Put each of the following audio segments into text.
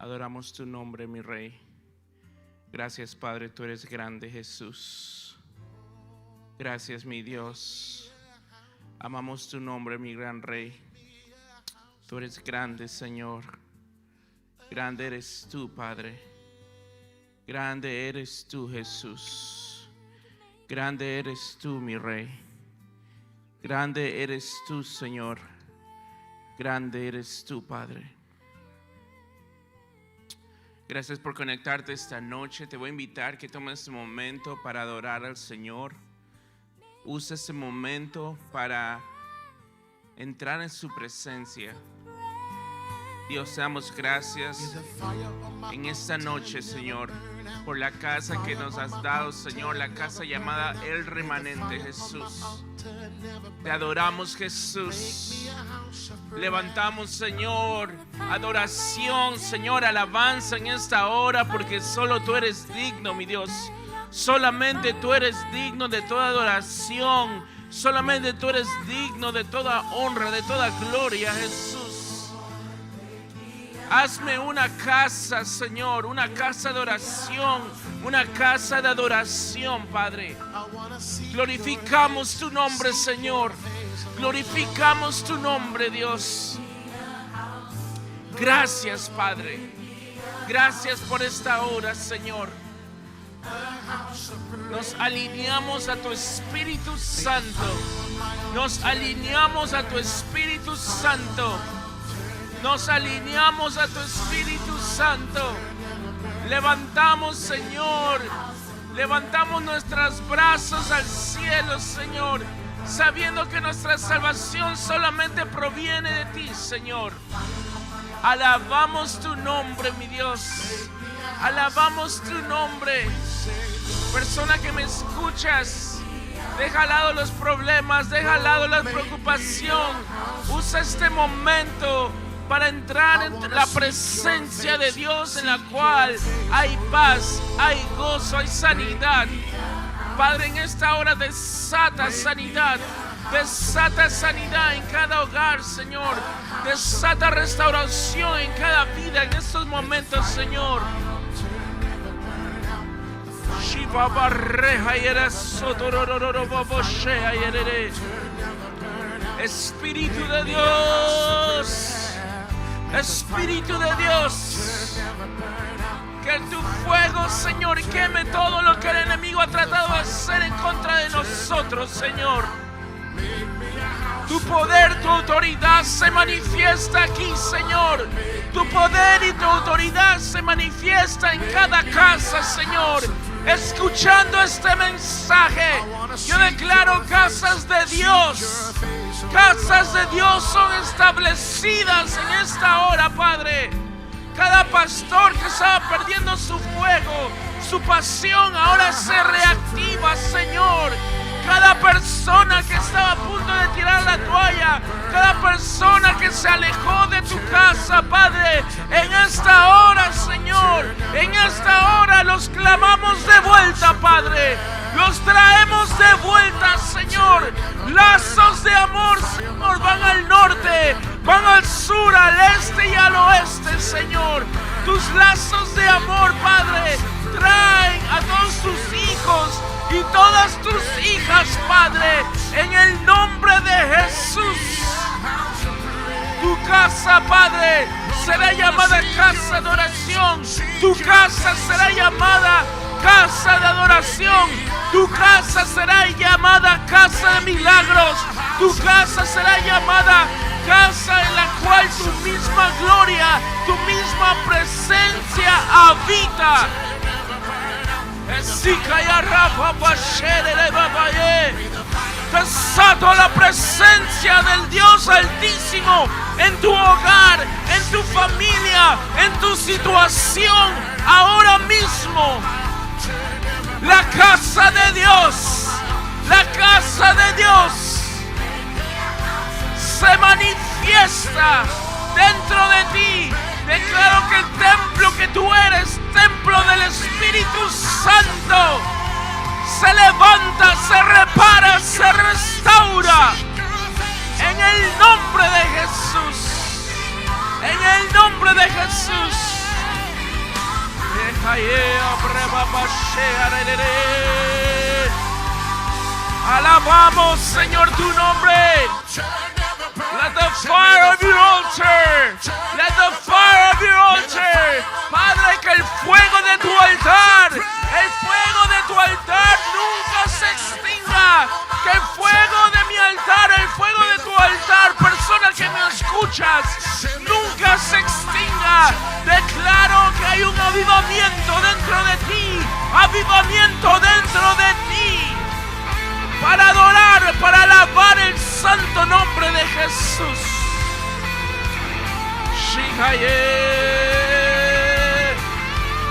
Adoramos tu nombre, mi Rey. Gracias, Padre, tú eres grande, Jesús. Gracias, mi Dios. Amamos tu nombre, mi gran Rey. Tú eres grande, Señor. Grande eres tú, Padre. Grande eres tú, Jesús. Grande eres tú, mi Rey. Grande eres tú, Señor. Grande eres tú, Padre. Gracias por conectarte esta noche. Te voy a invitar que tomes este momento para adorar al Señor. Usa este momento para entrar en su presencia. Dios, te damos gracias en esta noche, Señor, por la casa que nos has dado, Señor, la casa llamada El Remanente, Jesús. Te adoramos, Jesús. Levantamos, Señor, adoración, Señor, alabanza en esta hora, porque solo tú eres digno, mi Dios. Solamente tú eres digno de toda adoración. Solamente tú eres digno de toda honra, de toda gloria, Jesús. Hazme una casa, Señor, una casa de oración, una casa de adoración, Padre. Glorificamos tu nombre, Señor. Glorificamos tu nombre, Dios. Gracias, Padre. Gracias por esta hora, Señor. Nos alineamos a tu Espíritu Santo. Nos alineamos a tu Espíritu Santo. Nos alineamos a tu Espíritu Santo. Levantamos, Señor. Levantamos nuestros brazos al cielo, Señor, sabiendo que nuestra salvación solamente proviene de ti, Señor. Alabamos tu nombre, mi Dios. Alabamos tu nombre. Persona que me escuchas, deja al lado los problemas, deja al lado la preocupación. Usa este momento para entrar en la presencia de Dios, en la cual hay paz, hay gozo, hay sanidad. Padre, en esta hora desata sanidad en cada hogar, Señor. Desata restauración en cada vida en estos momentos, Señor. Espíritu de Dios. Espíritu de Dios, que tu fuego, Señor, queme todo lo que el enemigo ha tratado de hacer en contra de nosotros, Señor. Tu poder, tu autoridad se manifiesta aquí, Señor. Tu poder y tu autoridad se manifiesta en cada casa, Señor. Escuchando este mensaje, yo declaro casas de Dios. Casas de Dios son establecidas en esta hora, Padre. Cada pastor que estaba perdiendo su fuego, su pasión, ahora se reactiva, Señor. Cada persona que estaba a punto de tirar la toalla, cada persona que se alejó de tu casa, Padre, en esta hora, Señor, en esta hora los clamamos de vuelta, Padre. Los traemos de vuelta, Señor. Lazos de amor, Señor, van al norte, van al sur, al este y al oeste, Señor. Tus lazos de amor, Padre, traen a todos tus hijos y todas tus hijas, Padre, en el nombre de Jesús. Tu casa, Padre, será llamada casa de oración. Tu casa será llamada casa de adoración. Tu casa será llamada casa de milagros. Tu casa será llamada casa en la cual tu misma gloria, tu misma presencia habita. Desato la presencia del Dios Altísimo en tu hogar, en tu familia, en tu situación, ahora mismo. La casa de Dios, la casa de Dios se manifiesta dentro de ti. Declaro que el templo que tú eres, templo del Espíritu Santo, se levanta, se repara, se restaura. En el nombre de Jesús. En el nombre de Jesús. Alabamos, Señor, tu nombre. Let the fire of your altar, let the fire of your altar, Padre, que el fuego de tu altar, nunca se extinga. Que el fuego de mi altar, el fuego de tu altar, persona que me escuchas, nunca se extinga. Declaro que hay un avivamiento dentro de ti, para adorar, para alabar el santo nombre de Jesús. Shikaye,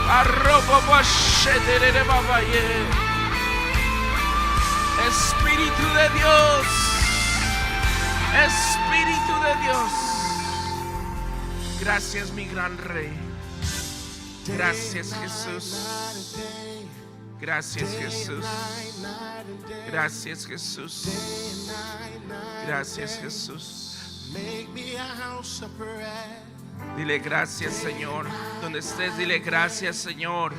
arrobo bashetere babaye. Espíritu de Dios, Espíritu de Dios. Gracias, mi gran Rey. Gracias, Jesús. Gracias, Jesús. Gracias, Jesús. Gracias, Jesús. Dile gracias, Señor. Donde estés, dile gracias, Señor.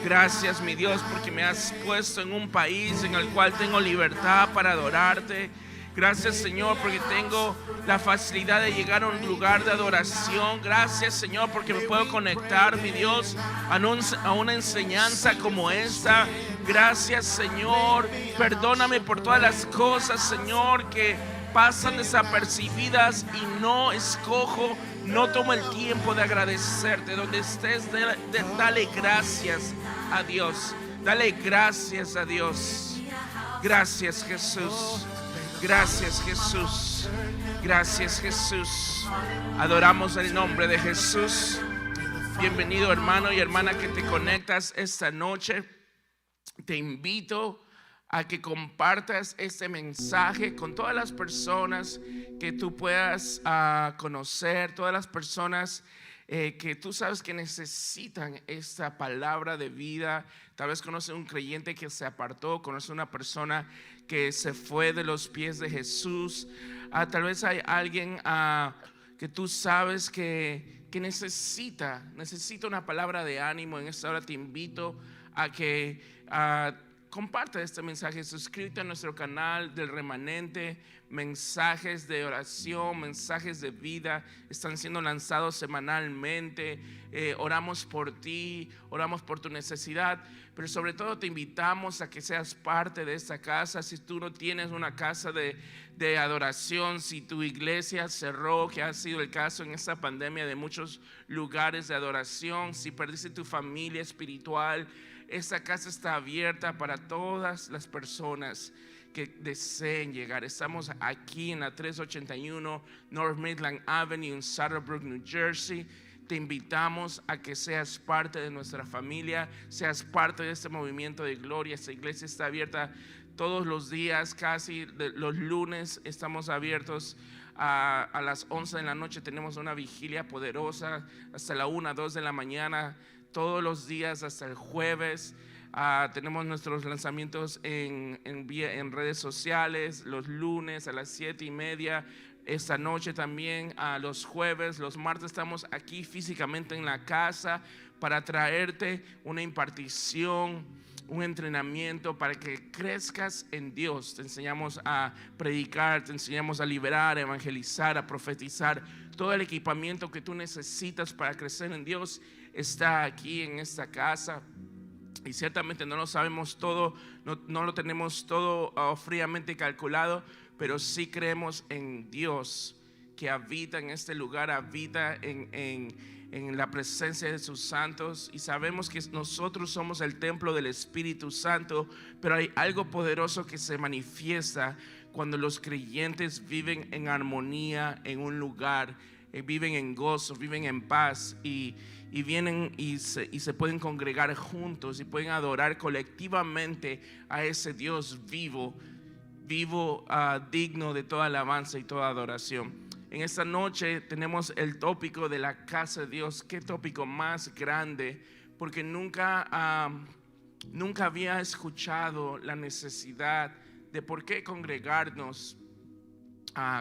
Gracias, mi Dios, porque me has puesto en un país en el cual tengo libertad para adorarte. Gracias, Señor, porque tengo la facilidad de llegar a un lugar de adoración. Gracias, Señor, porque me puedo conectar, mi Dios, a una enseñanza como esta. Gracias, Señor. Perdóname por todas las cosas, Señor, que pasan desapercibidas y no escojo, no tomo el tiempo de agradecerte. Donde estés, dale gracias a Dios. Dale gracias a Dios. Gracias, Jesús. Gracias, Jesús. Gracias, Jesús. Adoramos el nombre de Jesús. Bienvenido, hermano y hermana que te conectas esta noche. Te invito a que compartas este mensaje con todas las personas que tú puedas conocer, todas las personas que tú sabes que necesitan esta palabra de vida. Tal vez conoces un creyente que se apartó, conoces una persona que se fue de los pies de Jesús. Tal vez hay alguien que tú sabes que necesita una palabra de ánimo. En esta hora te invito a que comparte este mensaje. Suscríbete a nuestro canal del Remanente. Mensajes de oración, mensajes de vida están siendo lanzados semanalmente. Oramos por ti, oramos por tu necesidad, pero sobre todo te invitamos a que seas parte de esta casa. Si tú no tienes una casa de adoración, si tu iglesia cerró, que ha sido el caso en esta pandemia de muchos lugares de adoración, si perdiste tu familia espiritual, esta casa está abierta para todas las personas que deseen llegar. Estamos aquí en la 381 North Midland Avenue en Saddlebrook, New Jersey. Te invitamos a que seas parte de nuestra familia, seas parte de este movimiento de gloria. Esta iglesia está abierta todos los días, casi los lunes estamos abiertos. A las 11 de la noche tenemos una vigilia poderosa hasta la 1, 2 de la mañana. Todos los días hasta el jueves. Tenemos nuestros lanzamientos en redes sociales los lunes a las 7:30. Esta noche también, los jueves, los martes estamos aquí físicamente en la casa para traerte una impartición, un entrenamiento para que crezcas en Dios. Te enseñamos a predicar, te enseñamos a liberar, a evangelizar, a profetizar. Todo el equipamiento que tú necesitas para crecer en Dios está aquí en esta casa. Y ciertamente no lo sabemos todo, no lo tenemos todo fríamente calculado, pero sí creemos en Dios que habita en este lugar, habita en la presencia de sus santos, y sabemos que nosotros somos el templo del Espíritu Santo. Pero hay algo poderoso que se manifiesta cuando los creyentes viven en armonía en un lugar, viven en gozo, viven en paz, y vienen y se pueden congregar juntos y pueden adorar colectivamente a ese Dios vivo, digno de toda alabanza y toda adoración. En esta noche tenemos el tópico de la casa de Dios. Qué tópico más grande, porque nunca había escuchado la necesidad de por qué congregarnos.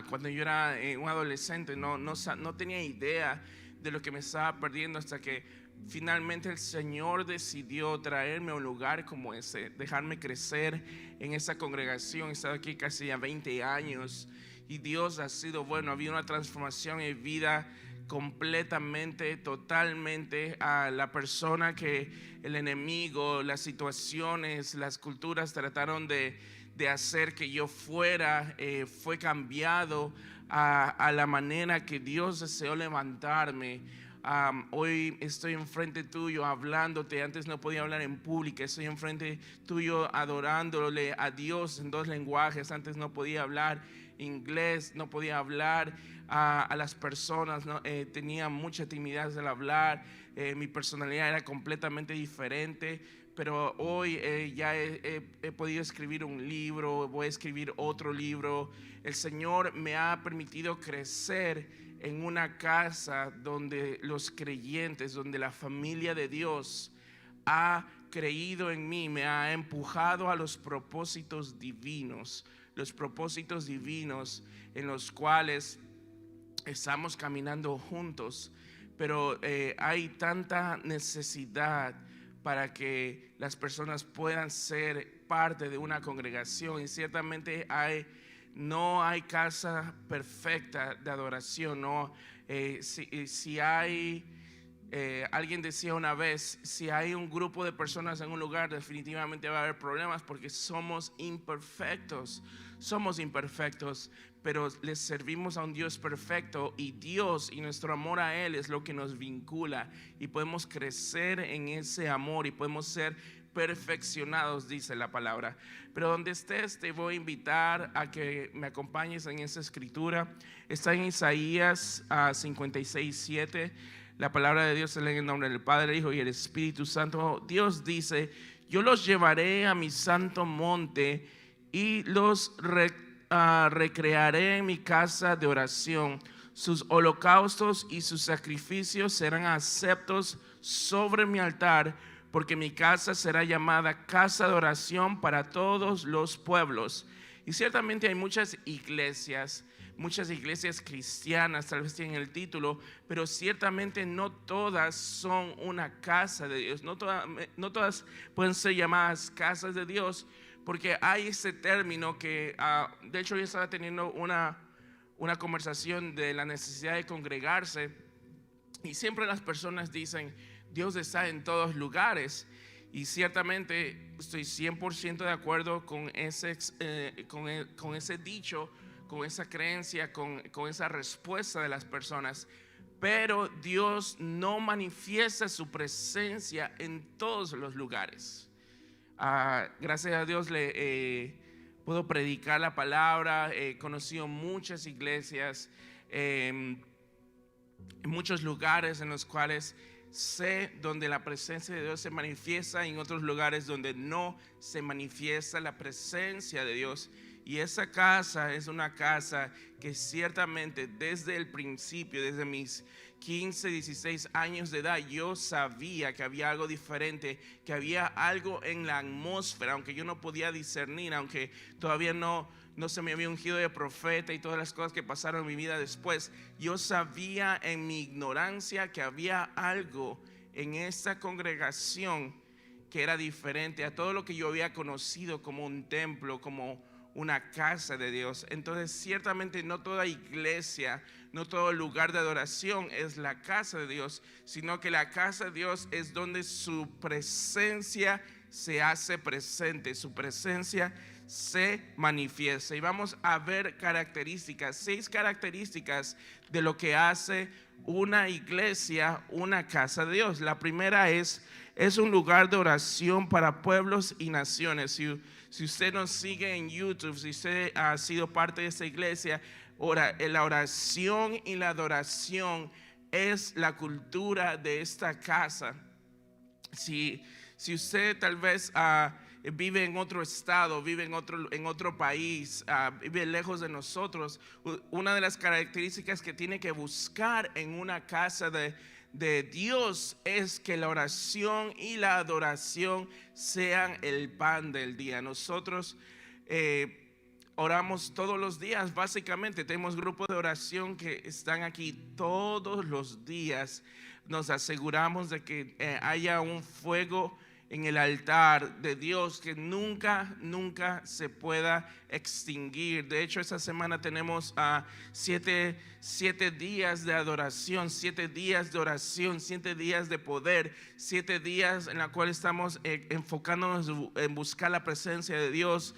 Cuando yo era un adolescente no tenía idea de lo que me estaba perdiendo, hasta que finalmente el Señor decidió traerme a un lugar como ese, dejarme crecer en esa congregación. He estado aquí casi ya 20 años y Dios ha sido bueno. Ha habido una transformación en vida completamente, totalmente. A la persona que el enemigo, las situaciones, las culturas trataron de hacer que yo fuera, fue cambiado a la manera que Dios deseó levantarme. Hoy estoy enfrente tuyo hablándote. Antes no podía hablar en público. Estoy enfrente tuyo adorándole a Dios en 2 lenguajes. Antes no podía hablar inglés, no podía hablar a las personas, ¿no? Tenía mucha timidez al hablar. Mi personalidad era completamente diferente. Pero hoy ya he podido escribir un libro, voy a escribir otro libro. El Señor me ha permitido crecer en una casa donde los creyentes, donde la familia de Dios ha creído en mí, me ha empujado a los propósitos divinos en los cuales estamos caminando juntos. Pero hay tanta necesidad para que las personas puedan ser parte de una congregación, y ciertamente no hay casa perfecta de adoración, ¿no? Si hay, alguien decía una vez, si hay un grupo de personas en un lugar, definitivamente va a haber problemas, porque somos imperfectos, pero les servimos a un Dios perfecto, y Dios y nuestro amor a Él es lo que nos vincula, y podemos crecer en ese amor y podemos ser perfeccionados, dice la palabra. Pero donde estés, te voy a invitar a que me acompañes en esa escritura. Está en Isaías 56:7. La palabra de Dios se lee en el nombre del Padre, el Hijo y el Espíritu Santo. Dios dice: yo los llevaré a mi santo monte y los recrearé en mi casa de oración. Sus holocaustos y sus sacrificios serán aceptos sobre mi altar, porque mi casa será llamada casa de oración para todos los pueblos. Y ciertamente hay muchas iglesias cristianas, tal vez tienen el título, pero ciertamente no todas son una casa de Dios. No todas pueden ser llamadas casas de Dios, porque hay ese término que, de hecho, yo estaba teniendo una conversación de la necesidad de congregarse, y siempre las personas dicen: Dios está en todos lugares. Y ciertamente estoy 100% de acuerdo con ese dicho, con esa creencia, con esa respuesta de las personas. Pero Dios no manifiesta su presencia en todos los lugares. Gracias a Dios puedo predicar la palabra. He conocido muchas iglesias, muchos lugares en los cuales sé donde la presencia de Dios se manifiesta, y en otros lugares donde no se manifiesta la presencia de Dios. Y esa casa es una casa que ciertamente desde el principio, desde mis 15, 16 años de edad, yo sabía que había algo diferente, que había algo en la atmósfera, aunque yo no podía discernir, aunque todavía no se me había ungido de profeta y todas las cosas que pasaron en mi vida después. Yo sabía en mi ignorancia que había algo en esta congregación que era diferente a todo lo que yo había conocido como un templo, como una casa de Dios. Entonces ciertamente no toda iglesia, no todo lugar de adoración es la casa de Dios, sino que la casa de Dios es donde su presencia se hace presente, su presencia se manifiesta. Y vamos a ver 6 características de lo que hace una iglesia, una casa de Dios. La primera es un lugar de oración para pueblos y naciones. Si usted nos sigue en YouTube, si usted ha sido parte de esta iglesia, la oración y la adoración es la cultura de esta casa. Si usted tal vez vive en otro estado, vive en otro país, vive lejos de nosotros, una de las características que tiene que buscar en una casa de Dios es que la oración y la adoración sean el pan del día. Nosotros oramos todos los días, básicamente. Tenemos grupos de oración que están aquí todos los días. Nos aseguramos de que haya un fuego en el altar de Dios que nunca se pueda extinguir. De hecho, esta semana tenemos 7 días de adoración, 7 días de oración, 7 días de poder, 7 días en la cual estamos enfocándonos en buscar la presencia de Dios.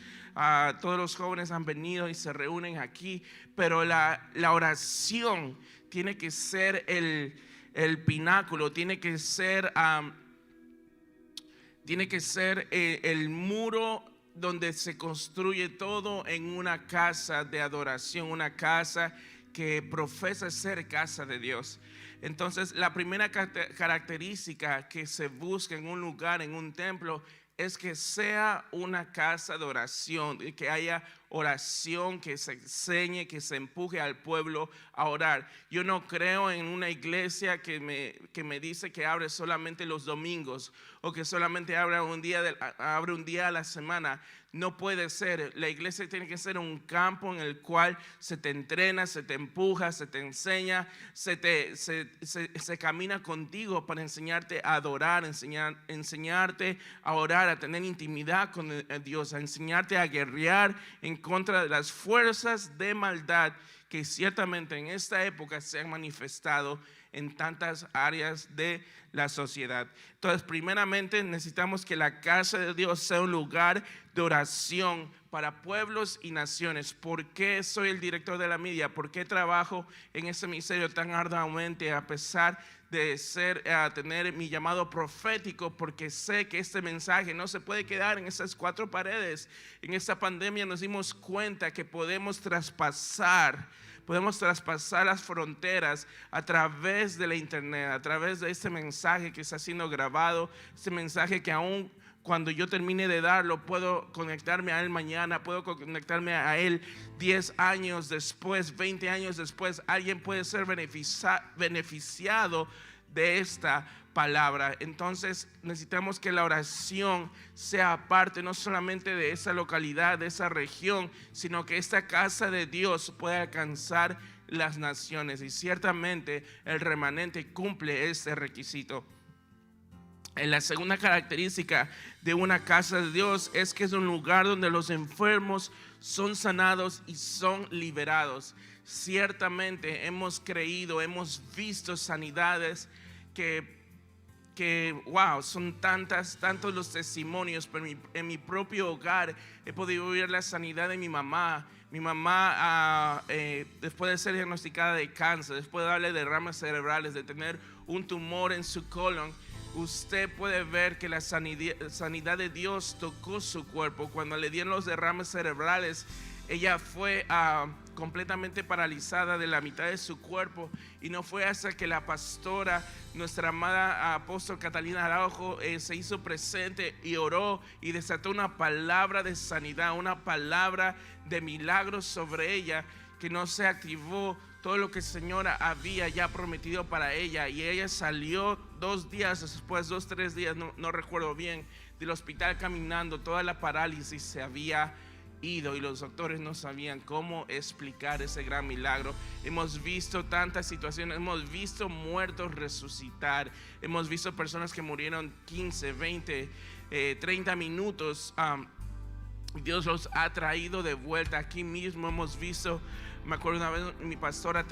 Todos los jóvenes han venido y se reúnen aquí, pero la oración tiene que ser el pináculo, tiene que ser el muro donde se construye todo en una casa de adoración, una casa que profesa ser casa de Dios. Entonces, la primera característica que se busca en un lugar, en un templo, es que sea una casa de oración, que haya oración, que se enseñe, que se empuje al pueblo a orar. Yo no creo en una iglesia que me dice que abre solamente los domingos o que solamente abre un día a la semana. No puede ser. La iglesia tiene que ser un campo en el cual se te entrena, se te empuja, se te enseña, se camina contigo para enseñarte a adorar, enseñarte a orar, a tener intimidad con Dios, a enseñarte a guerrear en contra de las fuerzas de maldad que ciertamente en esta época se han manifestado en tantas áreas de la sociedad. Entonces, primeramente necesitamos que la casa de Dios sea un lugar de oración para pueblos y naciones. ¿Por qué soy el director de la media? ¿Por qué trabajo en este ministerio tan arduamente a pesar de tener mi llamado profético? Porque sé que este mensaje no se puede quedar en esas 4 paredes. En esta pandemia nos dimos cuenta que podemos traspasar las fronteras a través de la internet, a través de este mensaje que está siendo grabado, este mensaje que aún cuando yo termine de darlo, puedo conectarme a él mañana, puedo conectarme a él 10 años después, 20 años después. Alguien puede ser beneficiado de esta palabra. Entonces necesitamos que la oración sea parte no solamente de esa localidad, de esa región, sino que esta casa de Dios pueda alcanzar las naciones, y ciertamente el remanente cumple este requisito. La segunda característica de una casa de Dios es que es un lugar donde los enfermos son sanados y son liberados. Ciertamente hemos creído, hemos visto sanidades que wow, son tantos los testimonios. Pero en mi propio hogar he podido ver la sanidad de mi mamá. Mi mamá, después de ser diagnosticada de cáncer, después de darle derrames cerebrales, de tener un tumor en su colon, usted puede ver que la sanidad de Dios tocó su cuerpo. Cuando le dieron los derrames cerebrales, ella fue completamente paralizada de la mitad de su cuerpo, y no fue hasta que la pastora, nuestra amada apóstol Catalina Araujo, se hizo presente y oró y desató una palabra de sanidad, una palabra de milagros sobre ella, que no se activó todo lo que el Señor había ya prometido para ella. Y ella salió 2 días después, 2-3 días, no recuerdo bien, del hospital caminando. Toda la parálisis se había ido y los doctores no sabían cómo explicar ese gran milagro. Hemos visto tantas situaciones, hemos visto muertos resucitar, hemos visto personas que murieron 15, 20, 30 minutos. Dios los ha traído de vuelta. Aquí mismo hemos visto, me acuerdo una vez mi pastora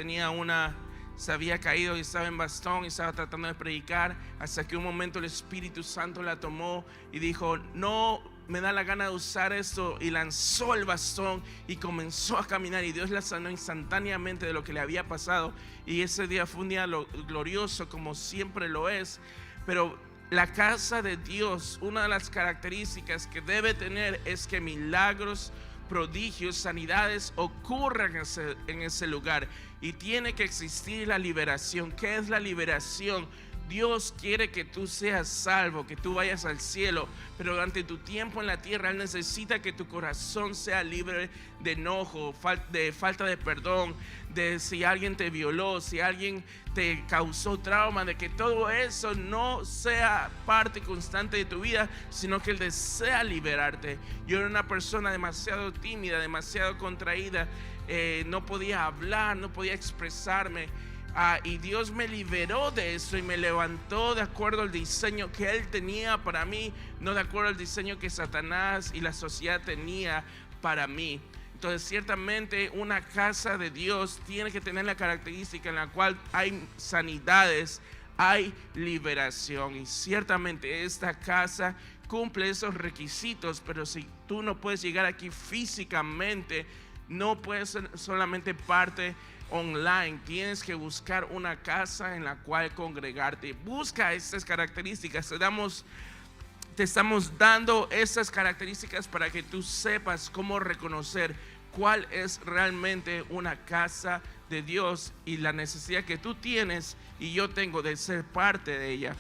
se había caído y estaba en bastón y estaba tratando de predicar, hasta que un momento el Espíritu Santo la tomó y dijo: no me da la gana de usar esto, y lanzó el bastón y comenzó a caminar, y Dios la sanó instantáneamente de lo que le había pasado. Y ese día fue un día glorioso, como siempre lo es. Pero la casa de Dios, una de las características que debe tener es que milagros, prodigios, sanidades ocurran en ese lugar, y tiene que existir la liberación. ¿Qué es la liberación? Dios quiere que tú seas salvo, que tú vayas al cielo, pero durante tu tiempo en la tierra Él necesita que tu corazón sea libre de enojo, de falta de perdón, de si alguien te violó, si alguien te causó trauma, de que todo eso no sea parte constante de tu vida, sino que Él desea liberarte. Yo era una persona demasiado tímida, demasiado contraída, no podía hablar, no podía expresarme. Y Dios me liberó de eso y me levantó de acuerdo al diseño que Él tenía para mí, no de acuerdo al diseño que Satanás y la sociedad tenía para mí. Entonces, ciertamente una casa de Dios tiene que tener la característica en la cual hay sanidades, hay liberación. Y ciertamente esta casa cumple esos requisitos, pero si tú no puedes llegar aquí físicamente, no puedes ser solamente parte online, tienes que buscar una casa en la cual congregarte. Busca estas características. Te estamos dando esas características para que tú sepas cómo reconocer cuál es realmente una casa de Dios y la necesidad que tú tienes y yo tengo de ser parte de ella.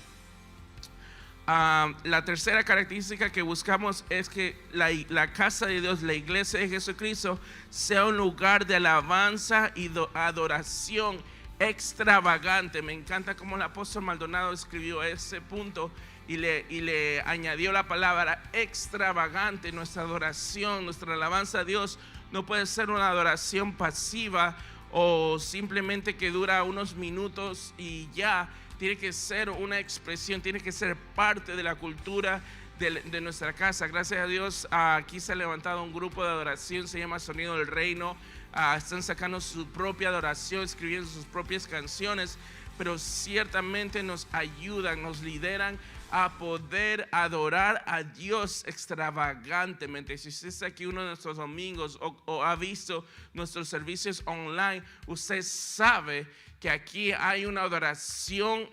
La tercera característica que buscamos es que la casa de Dios, la iglesia de Jesucristo, sea un lugar de alabanza y adoración extravagante. Me encanta cómo el apóstol Maldonado escribió ese punto y le añadió la palabra extravagante. Nuestra adoración, nuestra alabanza a Dios no puede ser una adoración pasiva o simplemente que dura unos minutos y ya. Tiene que ser una expresión, tiene que ser parte de la cultura de nuestra casa. Gracias a Dios, aquí se ha levantado un grupo de adoración, se llama Sonido del Reino. Están sacando su propia adoración, escribiendo sus propias canciones, pero ciertamente nos ayudan, nos lideran a poder adorar a Dios extravagantemente. Si usted está aquí uno de nuestros domingos o ha visto nuestros servicios online, usted sabe que aquí hay una adoración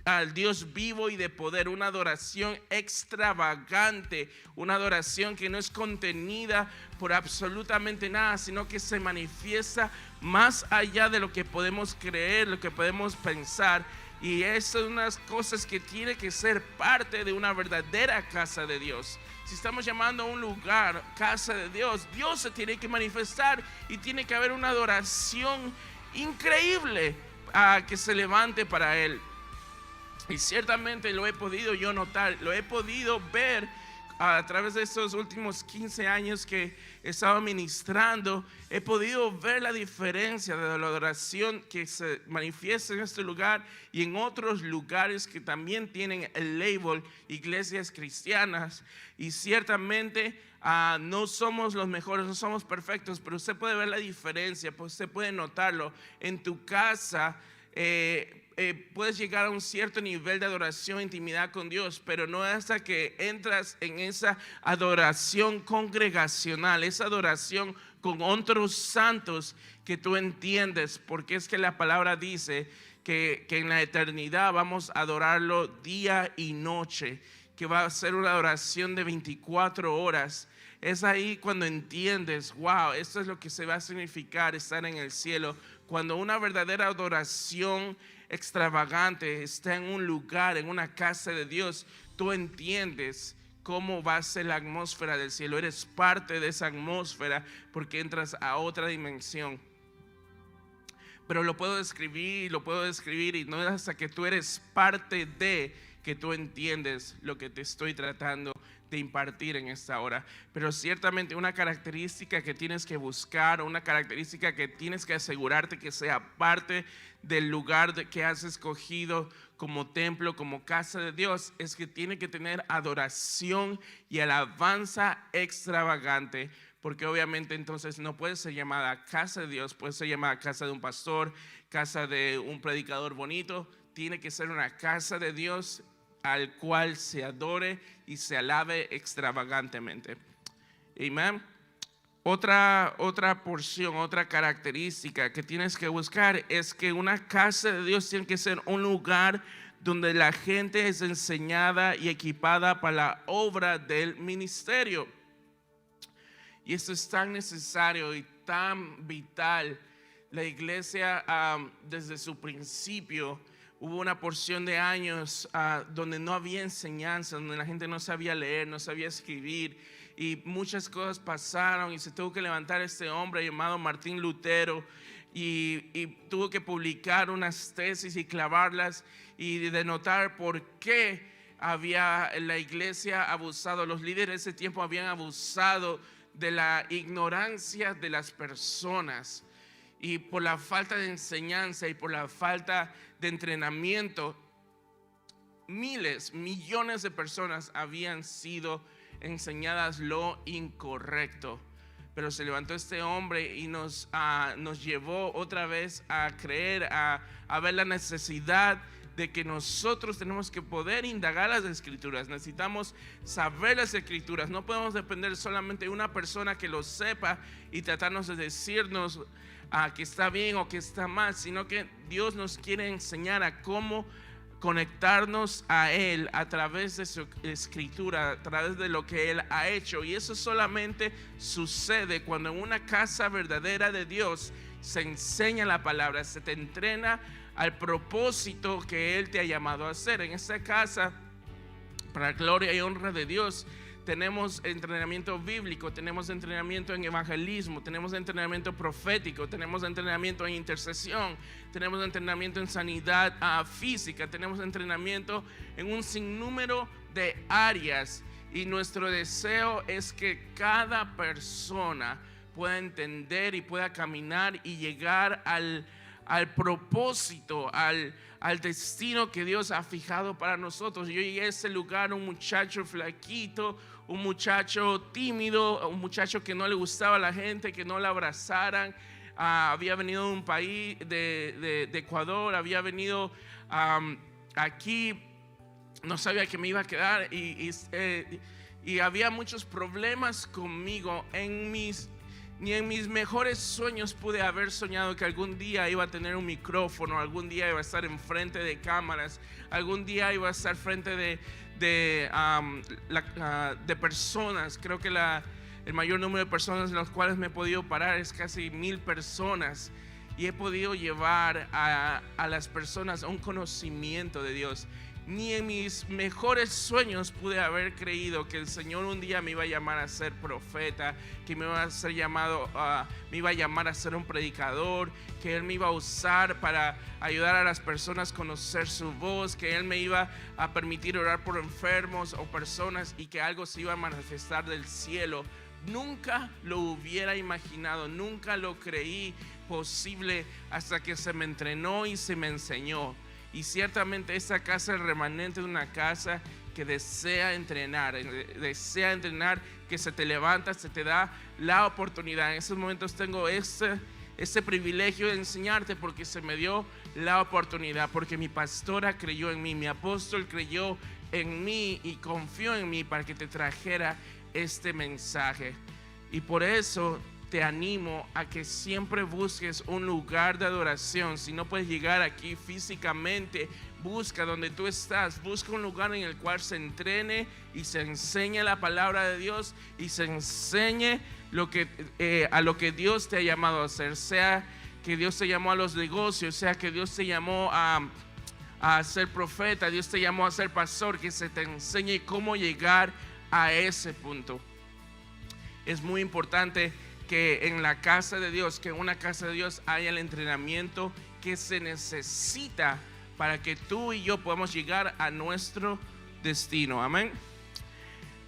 al Dios vivo y de poder, una adoración extravagante, una adoración que no es contenida por absolutamente nada, sino que se manifiesta más allá de lo que podemos creer, lo que podemos pensar. Y eso es unas cosas que tiene que ser parte de una verdadera casa de Dios. Si estamos llamando a un lugar casa de Dios, Dios se tiene que manifestar y tiene que haber una adoración increíble que se levante para Él. Y ciertamente lo he podido yo notar, lo he podido ver a través de estos últimos 15 años que he estado ministrando. He podido ver la diferencia de la adoración que se manifiesta en este lugar y en otros lugares que también tienen el label iglesias cristianas. Y ciertamente no somos los mejores, no somos perfectos, pero usted puede ver la diferencia, pues usted puede notarlo en tu casa. Puedes llegar a un cierto nivel de adoración, intimidad con Dios, pero no hasta que entras en esa adoración congregacional, esa adoración con otros santos, que tú entiendes, porque es que la palabra dice que en la eternidad vamos a adorarlo día y noche, que va a ser una adoración de 24 horas. Es ahí cuando entiendes, wow, esto es lo que se va a significar estar en el cielo. Cuando una verdadera adoración extravagante está en un lugar, en una casa de Dios, tú entiendes cómo va a ser la atmósfera del cielo. Eres parte de esa atmósfera porque entras a otra dimensión. Pero lo puedo describir y no es hasta que tú eres parte de que tú entiendes lo que te estoy tratando de impartir en esta hora. Pero ciertamente una característica que tienes que buscar, una característica que tienes que asegurarte que sea parte del lugar que has escogido como templo, como casa de Dios, es que tiene que tener adoración y alabanza extravagante. Porque obviamente entonces no puede ser llamada casa de Dios, puede ser llamada casa de un pastor, casa de un predicador bonito. Tiene que ser una casa de Dios al cual se adore y se alabe extravagantemente. Amén. Otra porción, otra característica que tienes que buscar es que una casa de Dios tiene que ser un lugar donde la gente es enseñada y equipada para la obra del ministerio. Y esto es tan necesario y tan vital. La iglesia desde su principio hubo una porción de años donde no había enseñanza, donde la gente no sabía leer, no sabía escribir, y muchas cosas pasaron y se tuvo que levantar este hombre llamado Martín Lutero y tuvo que publicar unas tesis y clavarlas y denotar por qué había la iglesia abusado, los líderes de ese tiempo habían abusado de la ignorancia de las personas, y por la falta de enseñanza y por la falta de entrenamiento, miles, millones de personas habían sido enseñadas lo incorrecto. Pero se levantó este hombre y nos llevó otra vez a creer, a ver la necesidad de que nosotros tenemos que poder indagar las escrituras. Necesitamos saber las escrituras. No podemos depender solamente de una persona que lo sepa y tratarnos de decirnos que está bien o que está mal, sino que Dios nos quiere enseñar a cómo conectarnos a Él a través de su escritura, a través de lo que Él ha hecho. Y eso solamente sucede cuando en una casa verdadera de Dios se enseña la palabra, se te entrena al propósito que Él te ha llamado a hacer. En esta casa, para gloria y honra de Dios, tenemos entrenamiento bíblico, tenemos entrenamiento en evangelismo, tenemos entrenamiento profético, tenemos entrenamiento en intercesión, tenemos entrenamiento en sanidad física, tenemos entrenamiento en un sinnúmero de áreas, y nuestro deseo es que cada persona pueda entender y pueda caminar y llegar al propósito, al destino que Dios ha fijado para nosotros. Yo llegué a ese lugar, un muchacho flaquito, un muchacho tímido, un muchacho que no le gustaba a la gente, que no le abrazaran. Había venido de un país de Ecuador, había venido aquí, no sabía que me iba a quedar, y había muchos problemas conmigo. Ni en mis mejores sueños pude haber soñado que algún día iba a tener un micrófono, algún día iba a estar enfrente de cámaras, algún día iba a estar frente de personas. Creo que el mayor número de personas en las cuales me he podido parar es casi 1000 personas, y he podido llevar a las personas a un conocimiento de Dios. Ni en mis mejores sueños pude haber creído que el Señor un día me iba a llamar a ser profeta, que me iba a llamar a ser un predicador, que Él me iba a usar para ayudar a las personas a conocer su voz, que Él me iba a permitir orar por enfermos o personas, y que algo se iba a manifestar del cielo. Nunca lo hubiera imaginado, nunca lo creí posible hasta que se me entrenó y se me enseñó. Y ciertamente esta casa es el remanente de una casa que desea entrenar, que se te levanta, se te da la oportunidad. En estos momentos tengo este privilegio de enseñarte porque se me dio la oportunidad, porque mi pastora creyó en mí, mi apóstol creyó en mí y confió en mí para que te trajera este mensaje. Y por eso te animo a que siempre busques un lugar de adoración. Si no puedes llegar aquí físicamente, busca donde tú estás, busca un lugar en el cual se entrene y se enseñe la palabra de Dios y se enseñe a lo que Dios te ha llamado a hacer. Sea que Dios te llamó a los negocios, sea que Dios te llamó a ser profeta, Dios te llamó a ser pastor, que se te enseñe cómo llegar a ese punto. Es muy importante que en la casa de Dios, que en una casa de Dios haya el entrenamiento que se necesita para que tú y yo podamos llegar a nuestro destino. Amén.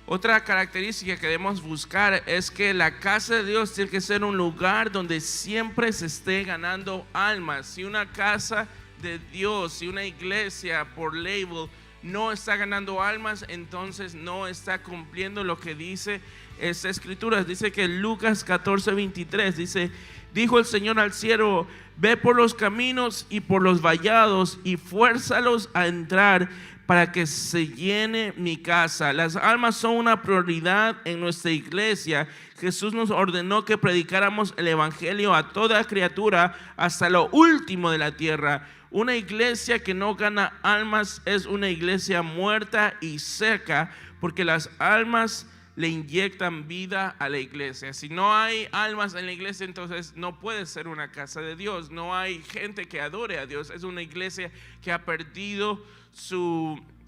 Otra característica que debemos buscar es que la casa de Dios tiene que ser un lugar donde siempre se esté ganando almas. Si una casa de Dios, si una iglesia por label no está ganando almas, entonces no está cumpliendo lo que dice esta escritura. Dice que Lucas 14:23 dice: dijo el Señor al siervo, ve por los caminos y por los vallados y fuérzalos a entrar para que se llene mi casa. Las almas son una prioridad en nuestra iglesia. Jesús nos ordenó que predicáramos el evangelio a toda criatura hasta lo último de la tierra. Una iglesia que no gana almas es una iglesia muerta y seca, porque las almas le inyectan vida a la iglesia. Si no hay almas en la iglesia, entonces no puede ser una casa de Dios. No hay gente que adore a Dios. Es una iglesia que ha perdido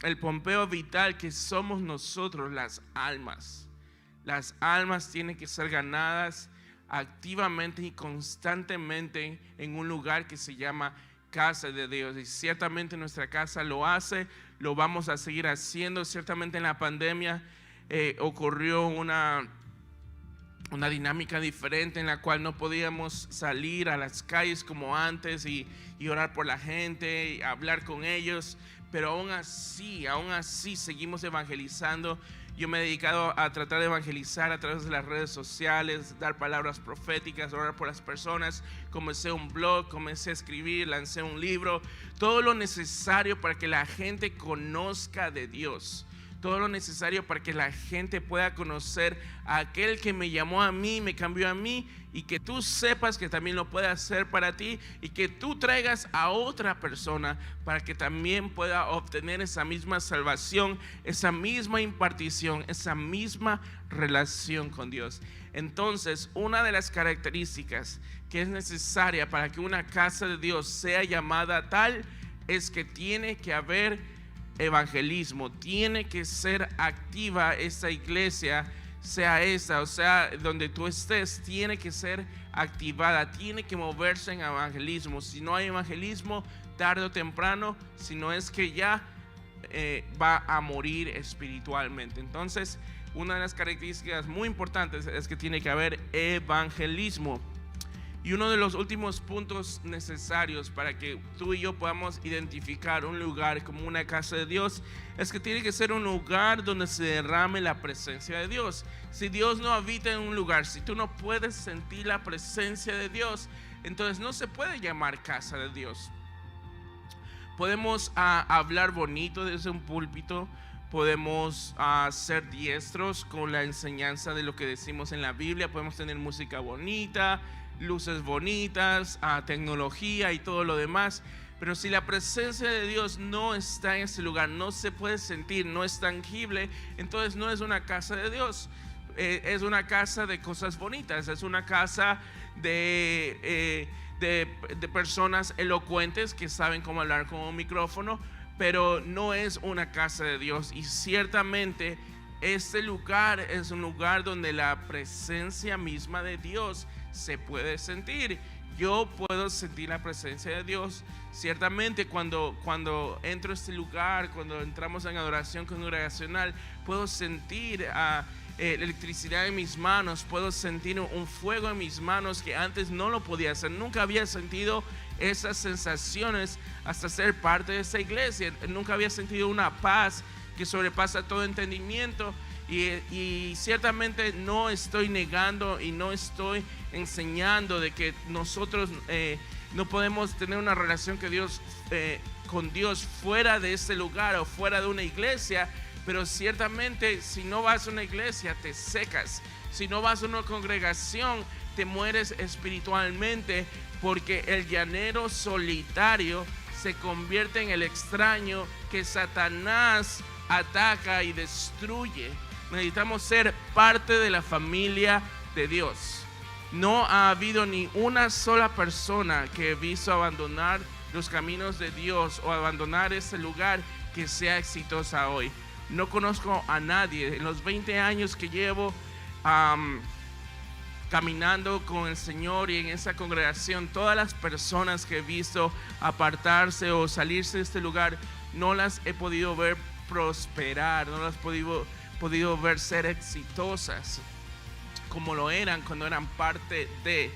el pompeo vital que somos nosotros, las almas. Las almas tienen que ser ganadas activamente y constantemente en un lugar que se llama casa de Dios. Y ciertamente nuestra casa lo hace, lo vamos a seguir haciendo. Ciertamente en la pandemia ocurrió una dinámica diferente en la cual no podíamos salir a las calles como antes y orar por la gente y hablar con ellos, pero aún así seguimos evangelizando. Yo me he dedicado a tratar de evangelizar a través de las redes sociales, dar palabras proféticas, orar por las personas. Comencé un blog, comencé a escribir, lancé un libro, todo lo necesario para que la gente conozca de Dios. Todo lo necesario para que la gente pueda conocer a aquel que me llamó a mí, me cambió a mí, y que tú sepas que también lo puede hacer para ti, y que tú traigas a otra persona para que también pueda obtener esa misma salvación, esa misma impartición, esa misma relación con Dios. Entonces, una de las características que es necesaria para que una casa de Dios sea llamada tal es que tiene que haber evangelismo. Tiene que ser activa esta iglesia, sea esta o sea donde tú estés, tiene que ser activada, tiene que moverse en evangelismo. Si no hay evangelismo, tarde o temprano, si no es que ya va a morir espiritualmente. Entonces, una de las características muy importantes es que tiene que haber evangelismo. Y uno de los últimos puntos necesarios para que tú y yo podamos identificar un lugar como una casa de Dios es que tiene que ser un lugar donde se derrame la presencia de Dios. Si Dios no habita en un lugar, si tú no puedes sentir la presencia de Dios, entonces no se puede llamar casa de Dios. Podemos hablar bonito desde un púlpito, podemos ser diestros con la enseñanza de lo que decimos en la Biblia, podemos tener música bonita, luces bonitas, tecnología y todo lo demás, pero si la presencia de Dios no está en ese lugar, no se puede sentir, no es tangible, entonces no es una casa de Dios. Es una casa de cosas bonitas, es una casa de personas elocuentes que saben cómo hablar con un micrófono, pero no es una casa de Dios. Y ciertamente este lugar es un lugar donde la presencia misma de Dios se puede sentir. Yo puedo sentir la presencia de Dios. Ciertamente cuando entro a este lugar, cuando entramos en adoración congregacional, puedo sentir electricidad en mis manos, puedo sentir un fuego en mis manos que antes no lo podía hacer. Nunca había sentido esas sensaciones hasta ser parte de esta iglesia. Nunca había sentido una paz que sobrepasa todo entendimiento. Y ciertamente no estoy negando y no estoy enseñando de que nosotros no podemos tener una relación con Dios fuera de este lugar o fuera de una iglesia, pero ciertamente si no vas a una iglesia te secas, si no vas a una congregación te mueres espiritualmente, porque el llanero solitario se convierte en el extraño que Satanás ataca y destruye. Necesitamos ser parte de la familia de Dios. No ha habido ni una sola persona que he visto abandonar los caminos de Dios o abandonar ese lugar que sea exitosa hoy. No conozco a nadie en los 20 años que llevo caminando con el Señor y en esa congregación. Todas las personas que he visto apartarse o salirse de este lugar, no las he podido ver prosperar, no las he podido ver ser exitosas como lo eran cuando eran parte de.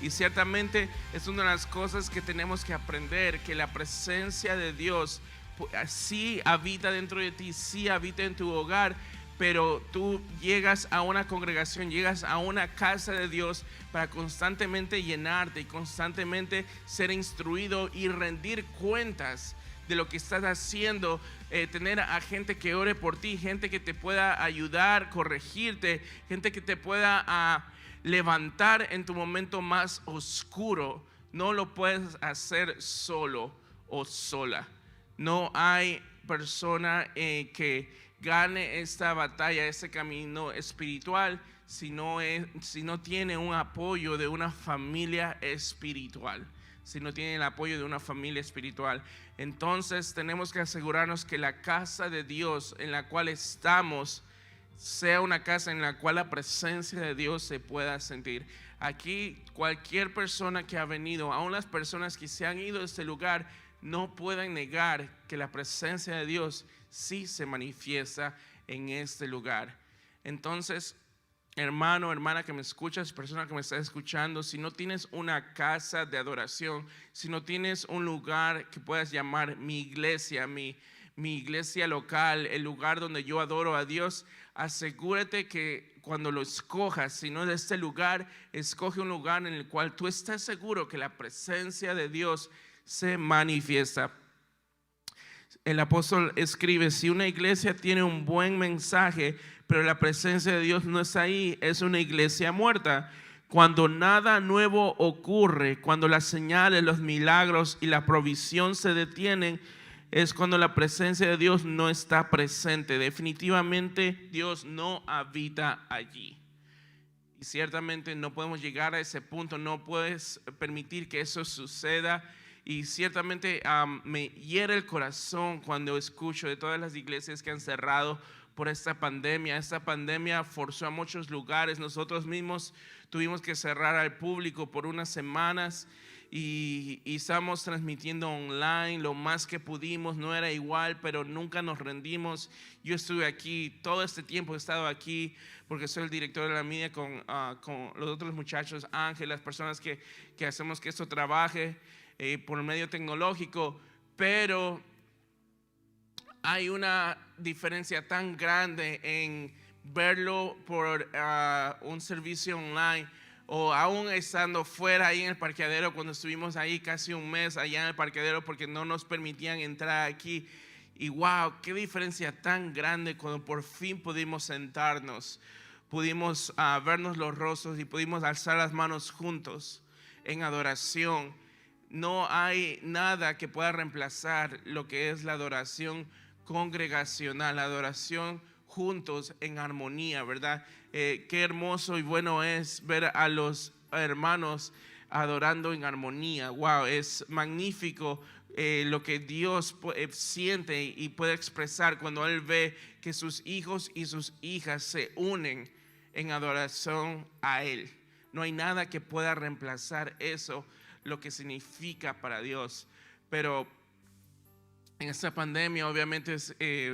Y ciertamente es una de las cosas que tenemos que aprender, que la presencia de Dios sí habita dentro de ti, sí habita en tu hogar, pero tú llegas a una congregación, llegas a una casa de Dios para constantemente llenarte y constantemente ser instruido y rendir cuentas de lo que estás haciendo, tener a gente que ore por ti, gente que te pueda ayudar, corregirte, gente que te pueda levantar en tu momento más oscuro. No lo puedes hacer solo o sola. No hay persona que gane esta batalla, este camino espiritual, si no tiene un apoyo de una familia espiritual. Si no tiene el apoyo de una familia espiritual. Entonces tenemos que asegurarnos que la casa de Dios en la cual estamos sea una casa en la cual la presencia de Dios se pueda sentir. Aquí cualquier persona que ha venido, aun las personas que se han ido de este lugar, no pueden negar que la presencia de Dios sí se manifiesta en este lugar. Entonces, hermano, hermana que me escuchas, persona que me está escuchando, si no tienes una casa de adoración, si no tienes un lugar que puedas llamar mi iglesia local, el lugar donde yo adoro a Dios, asegúrate que cuando lo escojas, si no de este lugar, escoge un lugar en el cual tú estás seguro que la presencia de Dios se manifiesta. El apóstol escribe: si una iglesia tiene un buen mensaje, pero la presencia de Dios no está ahí, es una iglesia muerta. Cuando nada nuevo ocurre, cuando las señales, los milagros y la provisión se detienen, es cuando la presencia de Dios no está presente. Definitivamente Dios no habita allí. Y ciertamente no podemos llegar a ese punto, no puedes permitir que eso suceda. Y ciertamente me hiere el corazón cuando escucho de todas las iglesias que han cerrado por esta pandemia. Esta pandemia forzó a muchos lugares. Nosotros mismos tuvimos que cerrar al público por unas semanas y estamos transmitiendo online lo más que pudimos. No era igual, pero nunca nos rendimos. Yo estuve aquí, todo este tiempo he estado aquí porque soy el director de la media con los otros muchachos, Ángel, las personas que hacemos que esto trabaje por el medio tecnológico, pero hay una diferencia tan grande en verlo por un servicio online o aún estando fuera ahí en el parqueadero. Cuando estuvimos ahí casi un mes allá en el parqueadero porque no nos permitían entrar aquí, y wow, qué diferencia tan grande cuando por fin pudimos sentarnos, pudimos vernos los rostros y pudimos alzar las manos juntos en adoración. No hay nada que pueda reemplazar lo que es la adoración congregacional, la adoración juntos en armonía, ¿verdad? Qué hermoso y bueno es ver a los hermanos adorando en armonía. Wow, es magnífico lo que Dios siente y puede expresar cuando Él ve que sus hijos y sus hijas se unen en adoración a Él. No hay nada que pueda reemplazar eso, lo que significa para Dios. Pero en esta pandemia obviamente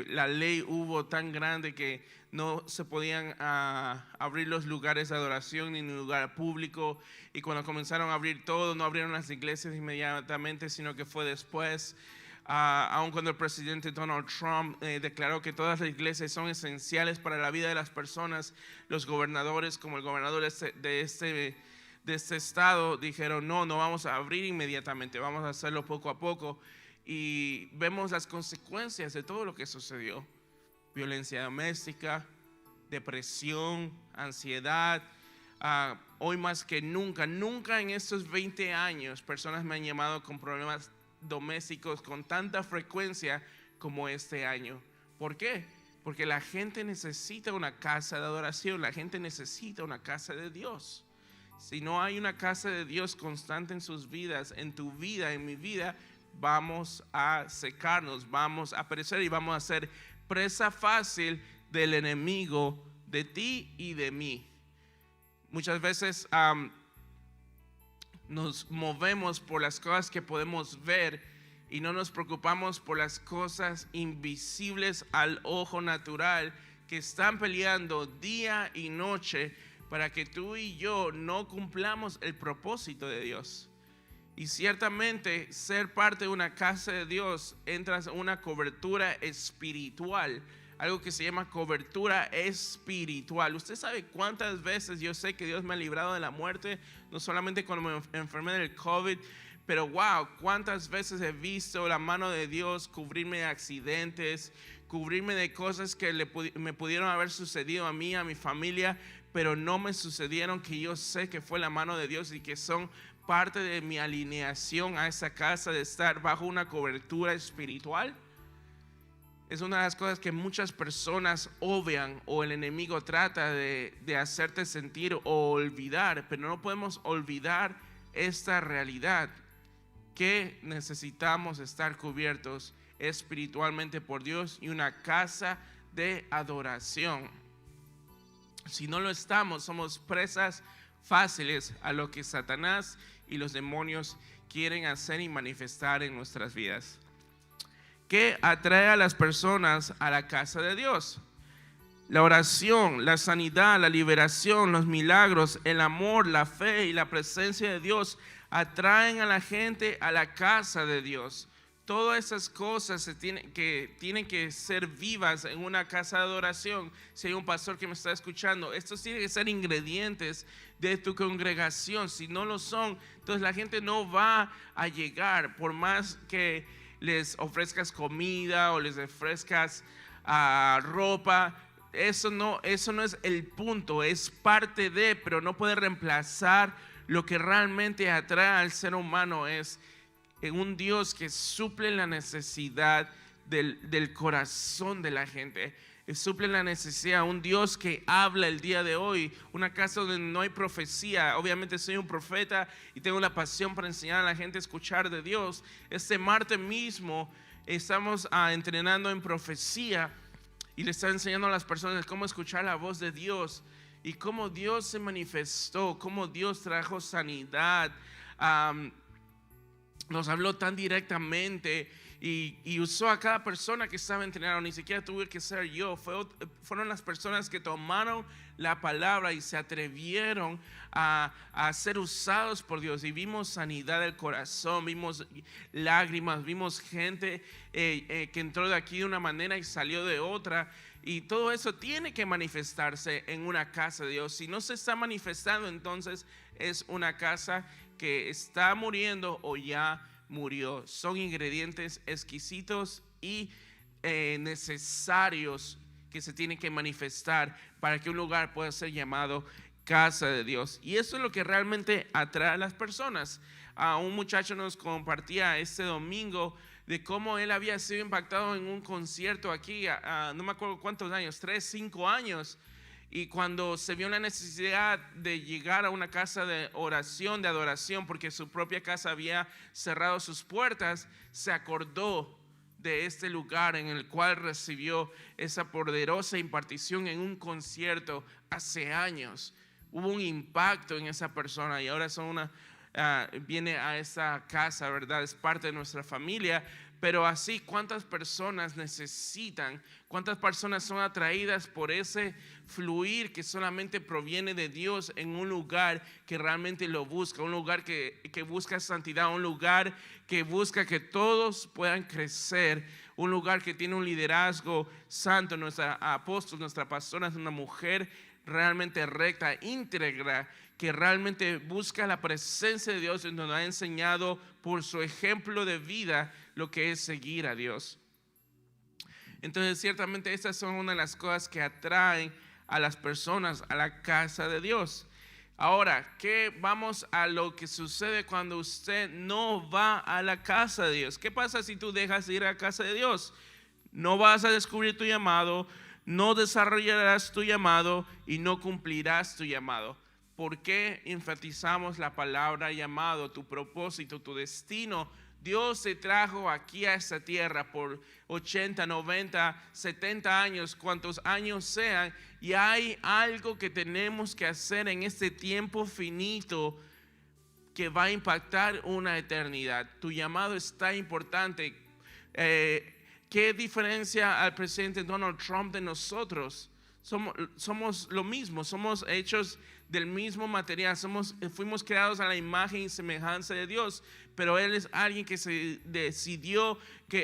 la ley hubo tan grande que no se podían abrir los lugares de adoración ni en lugar público, y cuando comenzaron a abrir todo, no abrieron las iglesias inmediatamente, sino que fue después. Aun cuando el presidente Donald Trump declaró que todas las iglesias son esenciales para la vida de las personas, los gobernadores, como el gobernador de este estado, dijeron no vamos a abrir inmediatamente, vamos a hacerlo poco a poco. Y vemos las consecuencias de todo lo que sucedió: violencia doméstica, depresión, ansiedad. Hoy más que nunca en estos 20 años personas me han llamado con problemas domésticos con tanta frecuencia como este año. ¿Por qué? Porque la gente necesita una casa de adoración, la gente necesita una casa de Dios. Si no hay una casa de Dios constante en sus vidas, en tu vida, en mi vida, vamos a secarnos, vamos a perecer y vamos a ser presa fácil del enemigo, de ti y de mí. Muchas veces nos movemos por las cosas que podemos ver y no nos preocupamos por las cosas invisibles al ojo natural que están peleando día y noche para que tú y yo no cumplamos el propósito de Dios. Y ciertamente ser parte de una casa de Dios entras en una cobertura espiritual, algo que se llama cobertura espiritual. Usted sabe cuántas veces yo sé que Dios me ha librado de la muerte, no solamente cuando me enfermé del COVID, pero wow, cuántas veces he visto la mano de Dios cubrirme de accidentes, cubrirme de cosas que me pudieron haber sucedido a mí, a mi familia, pero no me sucedieron, que yo sé que fue la mano de Dios y que son parte de mi alineación a esa casa, de estar bajo una cobertura espiritual. es una de las cosas que muchas personas obvian o el enemigo trata de hacerte sentir o olvidar, pero no podemos olvidar esta realidad, que necesitamos estar cubiertos espiritualmente por Dios y una casa de adoración. Si no lo estamos, somos presas fáciles a lo que Satanás y los demonios quieren hacer y manifestar en nuestras vidas. ¿Qué atrae a las personas a la casa de Dios? La oración, la sanidad, la liberación, los milagros, el amor, la fe y la presencia de Dios atraen a la gente a la casa de Dios. Todas esas cosas tienen que ser vivas en una casa de adoración. Si hay un pastor que me está escuchando, estos tienen que ser ingredientes de tu congregación. Si no lo son, entonces la gente no va a llegar, por más que les ofrezcas comida o les ofrezcas ropa. Eso no es el punto, es parte de, pero no puede reemplazar lo que realmente atrae al ser humano. Es un Dios que suple la necesidad del corazón de la gente, suple la necesidad, un Dios que habla el día de hoy, una casa donde no hay profecía. Obviamente soy un profeta y tengo la pasión para enseñar a la gente a escuchar de Dios. Este martes mismo estamos entrenando en profecía y le está enseñando a las personas cómo escuchar la voz de Dios y cómo Dios se manifestó, cómo Dios trajo sanidad. Nos habló tan directamente y usó a cada persona que estaba entrenando. Ni siquiera tuve que ser yo, fueron las personas que tomaron la palabra y se atrevieron a ser usados por Dios. Y vimos sanidad del corazón, vimos lágrimas, vimos gente que entró de aquí de una manera y salió de otra. Y todo eso tiene que manifestarse en una casa de Dios. Si no se está manifestando, entonces es una casa que está muriendo o ya murió. Son ingredientes exquisitos y necesarios que se tienen que manifestar para que un lugar pueda ser llamado casa de Dios. Y eso es lo que realmente atrae a las personas. Un muchacho nos compartía este domingo de cómo él había sido impactado en un concierto aquí, no me acuerdo cuántos años, 3, 5 años. Y cuando se vio la necesidad de llegar a una casa de oración, de adoración, porque su propia casa había cerrado sus puertas, se acordó de este lugar en el cual recibió esa poderosa impartición en un concierto hace años. Hubo un impacto en esa persona y ahora viene a esa casa, ¿verdad? Es parte de nuestra familia. Pero así, ¿cuántas personas necesitan? ¿Cuántas personas son atraídas por ese fluir que solamente proviene de Dios en un lugar que realmente lo busca? Un lugar que busca santidad, un lugar que busca que todos puedan crecer, un lugar que tiene un liderazgo santo. Nuestra apóstol, nuestra pastora es una mujer realmente recta, íntegra, que realmente busca la presencia de Dios, y nos ha enseñado por su ejemplo de vida lo que es seguir a Dios. Entonces, ciertamente estas son una de las cosas que atraen a las personas a la casa de Dios. Ahora, vamos a lo que sucede cuando usted no va a la casa de Dios. ¿Qué pasa si tú dejas de ir a la casa de Dios? No vas a descubrir tu llamado, no desarrollarás tu llamado y no cumplirás tu llamado. ¿Por qué enfatizamos la palabra llamado, tu propósito, tu destino? Dios te trajo aquí a esta tierra por 80, 90, 70 años, cuantos años sean, y hay algo que tenemos que hacer en este tiempo finito que va a impactar una eternidad. Tu llamado está importante. ¿Qué diferencia al presidente Donald Trump de nosotros? Somos lo mismo, somos hechos del mismo material, fuimos creados a la imagen y semejanza de Dios, pero Él es alguien que se decidió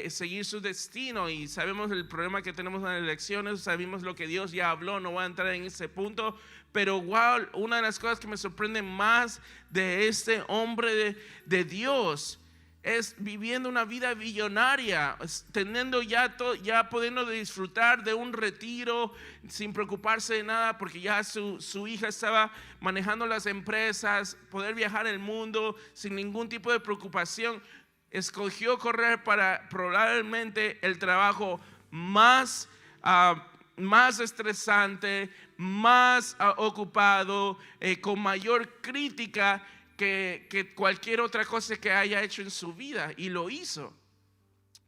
seguir su destino, y sabemos el problema que tenemos en las elecciones, sabemos lo que Dios ya habló, no voy a entrar en ese punto, pero wow, una de las cosas que me sorprende más de este hombre de Dios es viviendo una vida billonaria, teniendo ya pudiendo disfrutar de un retiro sin preocuparse de nada, porque ya su hija estaba manejando las empresas, poder viajar el mundo sin ningún tipo de preocupación. Escogió correr para probablemente el trabajo más estresante, más ocupado, con mayor crítica que cualquier otra cosa que haya hecho en su vida, y lo hizo.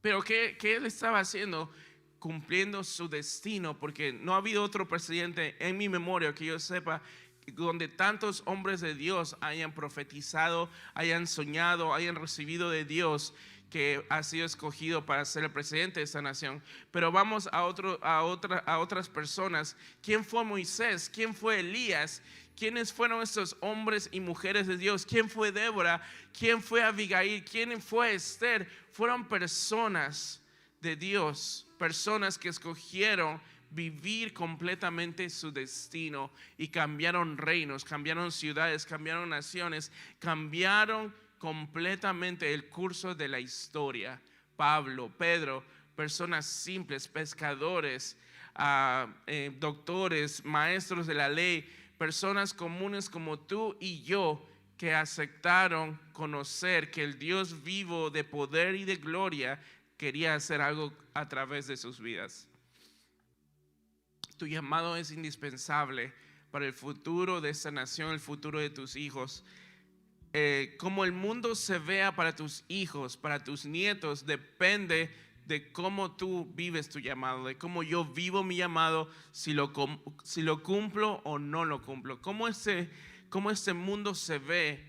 Pero ¿qué él estaba haciendo? Cumpliendo su destino, porque no ha habido otro presidente en mi memoria que yo sepa donde tantos hombres de Dios hayan profetizado, hayan soñado, hayan recibido de Dios, que ha sido escogido para ser el presidente de esta nación. Pero vamos a otras personas. ¿Quién fue Moisés? ¿Quién fue Elías? ¿Quiénes fueron estos hombres y mujeres de Dios? ¿Quién fue Débora? ¿Quién fue Abigail? ¿Quién fue Esther? Fueron personas de Dios, personas que escogieron vivir completamente su destino y cambiaron reinos, cambiaron ciudades, cambiaron naciones, cambiaron completamente el curso de la historia. Pablo, Pedro, personas simples, pescadores, doctores, maestros de la ley, personas comunes como tú y yo, que aceptaron conocer que el Dios vivo de poder y de gloria quería hacer algo a través de sus vidas. Tu llamado es indispensable para el futuro de esta nación, el futuro de tus hijos. Como el mundo se vea para tus hijos, para tus nietos, depende de cómo tú vives tu llamado, de cómo yo vivo mi llamado, si lo cumplo o no lo cumplo. Cómo este mundo se ve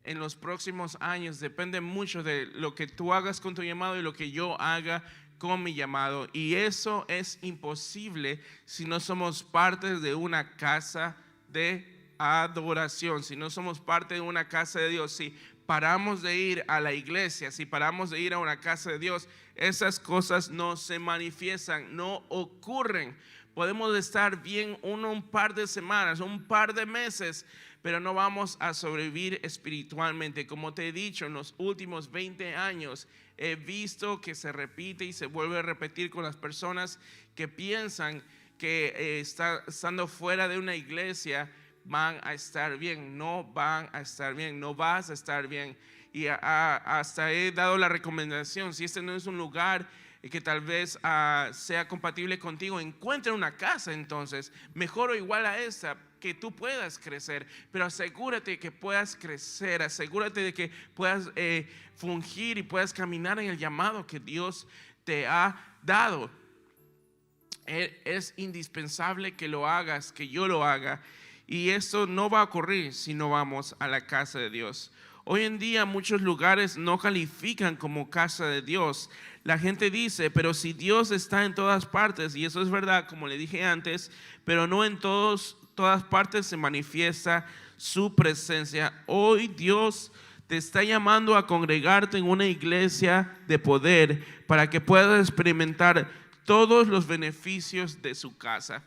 en los próximos años depende mucho de lo que tú hagas con tu llamado y lo que yo haga con mi llamado. Y eso es imposible si no somos parte de una casa de adoración, si no somos parte de una casa de Dios. Si paramos de ir a la iglesia, si paramos de ir a una casa de Dios, esas cosas no se manifiestan, no ocurren. Podemos estar bien un par de semanas, un par de meses, pero no vamos a sobrevivir espiritualmente. Como te he dicho, en los últimos 20 años he visto que se repite y se vuelve a repetir con las personas que piensan que estando fuera de una iglesia van a estar bien. No van a estar bien, no vas a estar bien. Y hasta he dado la recomendación: si este no es un lugar que tal vez sea compatible contigo, encuentra una casa entonces mejor o igual a esta, que tú puedas crecer, pero asegúrate que puedas crecer, asegúrate de que puedas fungir y puedas caminar en el llamado que Dios te ha dado. Es indispensable que lo hagas, que yo lo haga, y esto no va a ocurrir si no vamos a la casa de Dios. Hoy en día muchos lugares no califican como casa de Dios. La gente dice, pero si Dios está en todas partes, y eso es verdad, como le dije antes, pero no en todas partes se manifiesta su presencia. Hoy Dios te está llamando a congregarte en una iglesia de poder para que puedas experimentar todos los beneficios de su casa.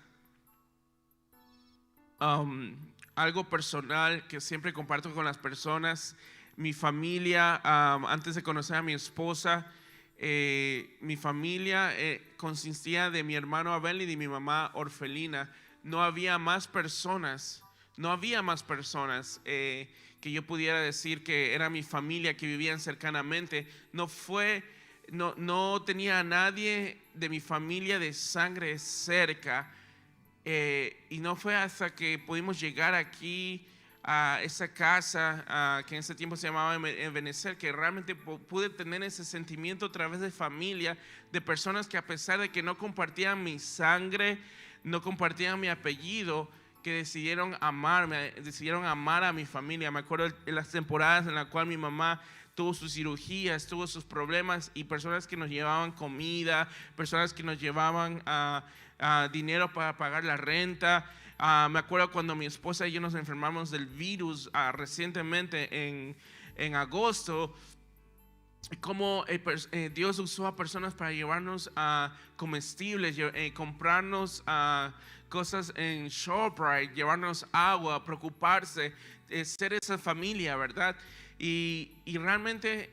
Algo personal que siempre comparto con las personas: mi familia, antes de conocer a mi esposa, mi familia consistía de mi hermano Abel y de mi mamá Orfelina. No había más personas que yo pudiera decir que era mi familia, que vivían cercanamente. No tenía a nadie de mi familia de sangre cerca. Y no fue hasta que pudimos llegar aquí a esa casa, que en ese tiempo se llamaba Ebenezer, que realmente pude tener ese sentimiento a través de familia, de personas que, a pesar de que no compartían mi sangre, no compartían mi apellido, que decidieron amarme, decidieron amar a mi familia. Me acuerdo de las temporadas en las cuales mi mamá tuvo sus cirugías, tuvo sus problemas, y personas que nos llevaban comida, personas que nos llevaban dinero para pagar la renta. Me acuerdo cuando mi esposa y yo nos enfermamos del virus recientemente en agosto, como Dios usó a personas para llevarnos comestibles, comprarnos cosas en ShopRite, llevarnos agua, preocuparse, ser esa familia, ¿verdad? Y realmente,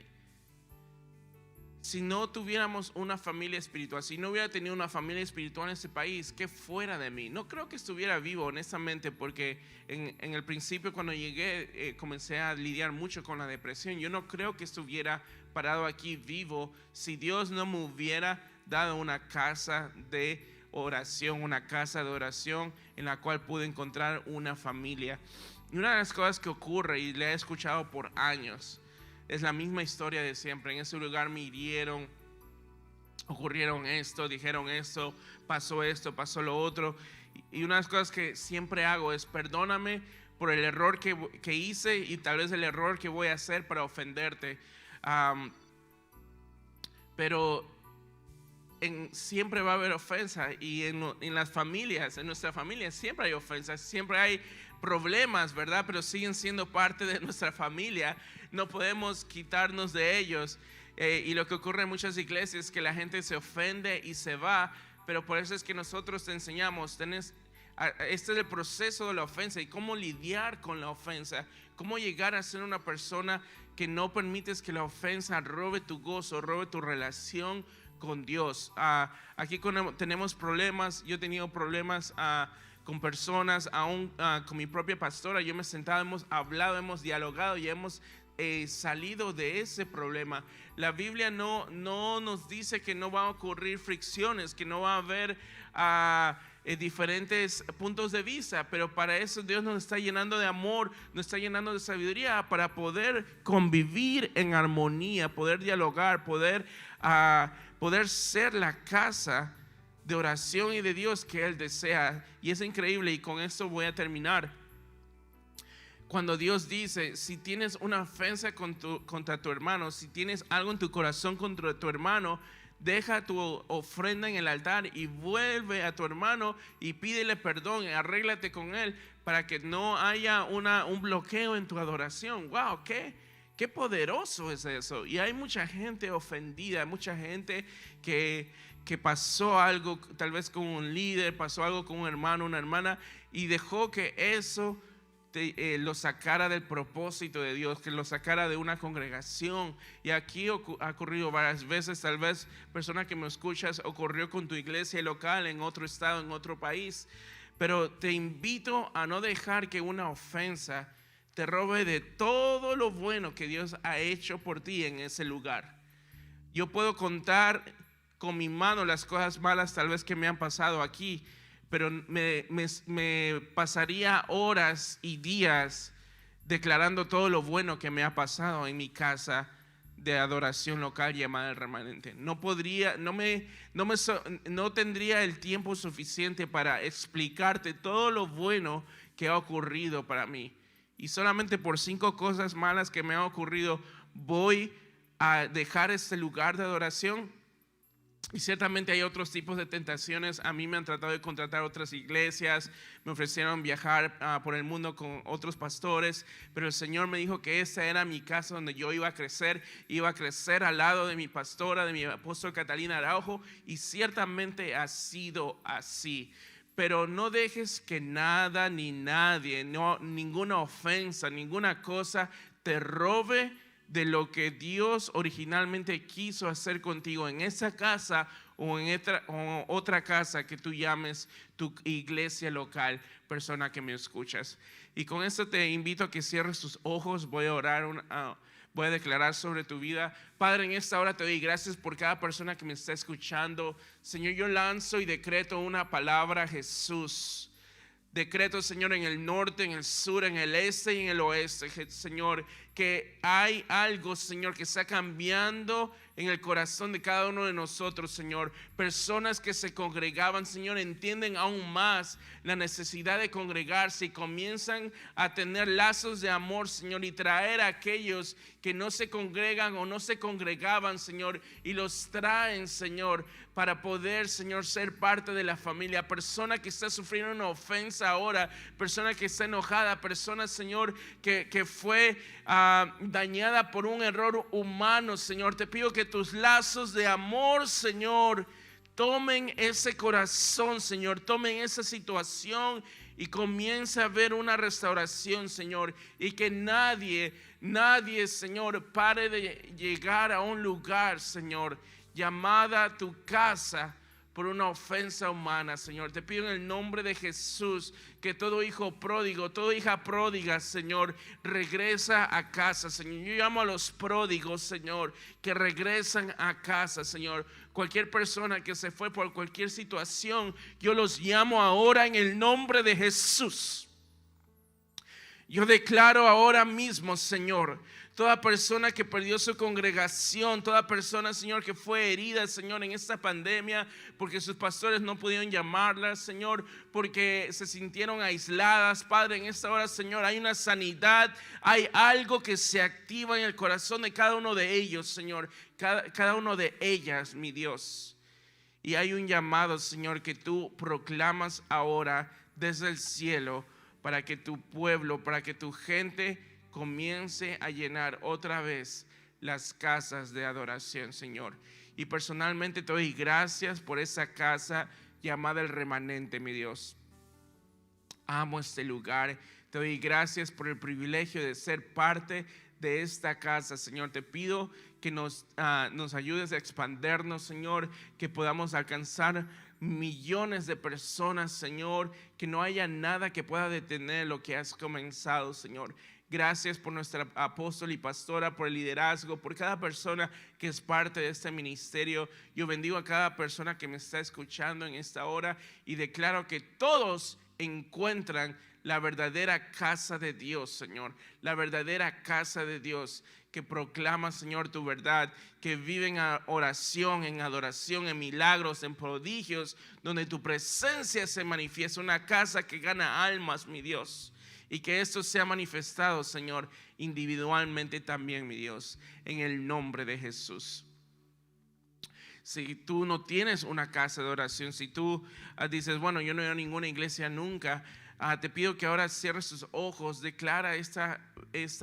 si no tuviéramos una familia espiritual, si no hubiera tenido una familia espiritual en este país, ¿qué fuera de mí? No creo que estuviera vivo, honestamente, porque en el principio, cuando llegué, comencé a lidiar mucho con la depresión. Yo no creo que estuviera parado aquí vivo si Dios no me hubiera dado una casa de oración, una casa de oración en la cual pude encontrar una familia. Y una de las cosas que ocurre, y le he escuchado por años, es la misma historia de siempre. En ese lugar me hirieron, ocurrieron esto, dijeron esto, pasó lo otro. Y una de las cosas que siempre hago es: perdóname por el error que hice y tal vez el error que voy a hacer para ofenderte. Pero siempre va a haber ofensa, y en las familias, en nuestra familia siempre hay ofensas, siempre hay problemas, ¿verdad? Pero siguen siendo parte de nuestra familia, no podemos quitarnos de ellos. Y lo que ocurre en muchas iglesias es que la gente se ofende y se va, pero por eso es que nosotros te enseñamos, este es el proceso de la ofensa y cómo lidiar con la ofensa, cómo llegar a ser una persona que no permites que la ofensa robe tu gozo, robe tu relación con Dios. Aquí tenemos problemas. Yo he tenido problemas con personas, aún con mi propia pastora. Yo me he sentado, hemos hablado, hemos dialogado y hemos salido de ese problema. La Biblia no nos dice que no van a ocurrir fricciones, que no va a haber diferentes puntos de vista, pero para eso Dios nos está llenando de amor, nos está llenando de sabiduría para poder convivir en armonía, poder dialogar, poder ser la casa de oración y de Dios que Él desea. Y es increíble, y con esto voy a terminar. Cuando Dios dice: si tienes una ofensa contra tu hermano, si tienes algo en tu corazón contra tu hermano, deja tu ofrenda en el altar y vuelve a tu hermano y pídele perdón y arréglate con él para que no haya un bloqueo en tu adoración. ¡Wow! ¡Qué poderoso es eso! Y hay mucha gente ofendida, mucha gente que pasó algo tal vez con un líder, pasó algo con un hermano, una hermana, y dejó que eso lo sacara del propósito de Dios, que lo sacara de una congregación. Y aquí ha ocurrido varias veces. Tal vez, persona que me escuchas, ocurrió con tu iglesia local en otro estado, en otro país. Pero te invito a no dejar que una ofensa te robe de todo lo bueno que Dios ha hecho por ti en ese lugar. Yo puedo contar con mi mano las cosas malas tal vez que me han pasado aquí, pero me pasaría horas y días declarando todo lo bueno que me ha pasado en mi casa de adoración local llamada El Remanente. No tendría el tiempo suficiente para explicarte todo lo bueno que ha ocurrido para mí. Y solamente por 5 cosas malas que me han ocurrido voy a dejar este lugar de adoración. Y ciertamente hay otros tipos de tentaciones. A mí me han tratado de contratar otras iglesias, me ofrecieron viajar por el mundo con otros pastores, pero el Señor me dijo que esa era mi casa donde yo iba a crecer al lado de mi pastora, de mi apóstol Catalina Araujo, y ciertamente ha sido así. Pero no dejes que nada ni nadie, ninguna ofensa, ninguna cosa te robe de lo que Dios originalmente quiso hacer contigo en esa casa o en otra casa que tú llames tu iglesia local, persona que me escuchas. Y con esto te invito a que cierres tus ojos. Voy a orar, voy a declarar sobre tu vida. Padre, en esta hora te doy gracias por cada persona que me está escuchando. Señor, yo lanzo y decreto una palabra, Jesús. Decreto, Señor, en el norte, en el sur, en el este y en el oeste, Señor, que hay algo, Señor, que está cambiando en el corazón de cada uno de nosotros, Señor. Personas que se congregaban, Señor, entienden aún más la necesidad de congregarse y comienzan a tener lazos de amor, Señor, y traer a aquellos que no se congregan o no se congregaban, Señor, y los traen, Señor, para poder, Señor, ser parte de la familia. Persona que está sufriendo una ofensa ahora, persona que está enojada, persona, Señor, que fue dañada por un error humano, Señor. Te pido que tus lazos de amor, Señor, tomen ese corazón, Señor, tomen esa situación y comience a ver una restauración, Señor, y que nadie, Señor, pare de llegar a un lugar, Señor, llamada tu casa, por una ofensa humana, Señor. Te pido en el nombre de Jesús que todo hijo pródigo, toda hija pródiga, Señor, regresa a casa, Señor. Yo llamo a los pródigos, Señor, que regresan a casa, Señor. Cualquier persona que se fue por cualquier situación, yo los llamo ahora en el nombre de Jesús. Yo declaro ahora mismo, Señor, toda persona que perdió su congregación, toda persona, Señor, que fue herida, Señor, en esta pandemia, porque sus pastores no pudieron llamarla, Señor, porque se sintieron aisladas, Padre, en esta hora, Señor, hay una sanidad, hay algo que se activa en el corazón de cada uno de ellos, Señor, cada uno de ellas, mi Dios. Y hay un llamado, Señor, que tú proclamas ahora desde el cielo para que tu pueblo, para que tu gente comience a llenar otra vez las casas de adoración, Señor. Y personalmente te doy gracias por esa casa llamada El Remanente, mi Dios. Amo este lugar. Te doy gracias por el privilegio de ser parte de esta casa, Señor. Te pido que nos ayudes a expandernos, Señor, que podamos alcanzar millones de personas, Señor, que no haya nada que pueda detener lo que has comenzado, Señor. Gracias por nuestra apóstol y pastora, por el liderazgo, por cada persona que es parte de este ministerio. Yo bendigo a cada persona que me está escuchando en esta hora y declaro que todos encuentran la verdadera casa de Dios, Señor. La verdadera casa de Dios que proclama, Señor, tu verdad, que vive en oración, en adoración, en milagros, en prodigios, donde tu presencia se manifiesta. Una casa que gana almas, mi Dios. Y que esto sea manifestado, Señor, individualmente también, mi Dios, en el nombre de Jesús. Si tú no tienes una casa de oración, si tú dices, bueno, yo no he ido a ninguna iglesia nunca, te pido que ahora cierres tus ojos, declara esta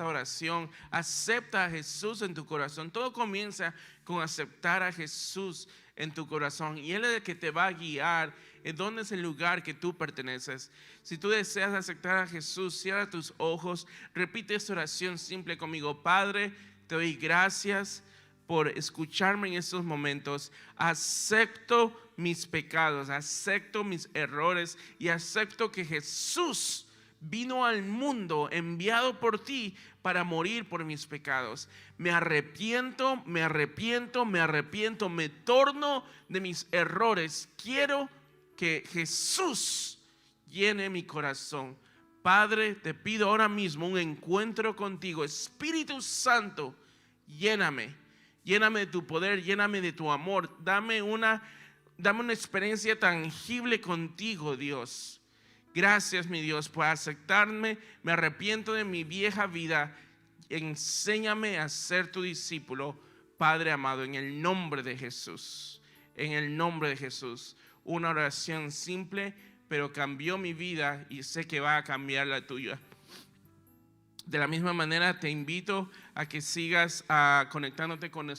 oración, acepta a Jesús en tu corazón. Todo comienza con aceptar a Jesús en tu corazón y Él es el que te va a guiar en dónde es el lugar que tú perteneces. Si tú deseas aceptar a Jesús, cierra tus ojos, repite esta oración simple conmigo. Padre, te doy gracias por escucharme en estos momentos. Acepto mis pecados, acepto mis errores y acepto que Jesús vino al mundo enviado por ti para morir por mis pecados. Me arrepiento, me torno de mis errores. Quiero que Jesús llene mi corazón. Padre, te pido ahora mismo un encuentro contigo. Espíritu Santo, lléname de tu poder, lléname de tu amor. Dame una experiencia tangible contigo, Dios. Gracias, mi Dios, por aceptarme. Me arrepiento de mi vieja vida. Enséñame a ser tu discípulo, Padre amado, en el nombre de Jesús. En el nombre de Jesús. Una oración simple, pero cambió mi vida y sé que va a cambiar la tuya. De la misma manera te invito a que sigas conectándote con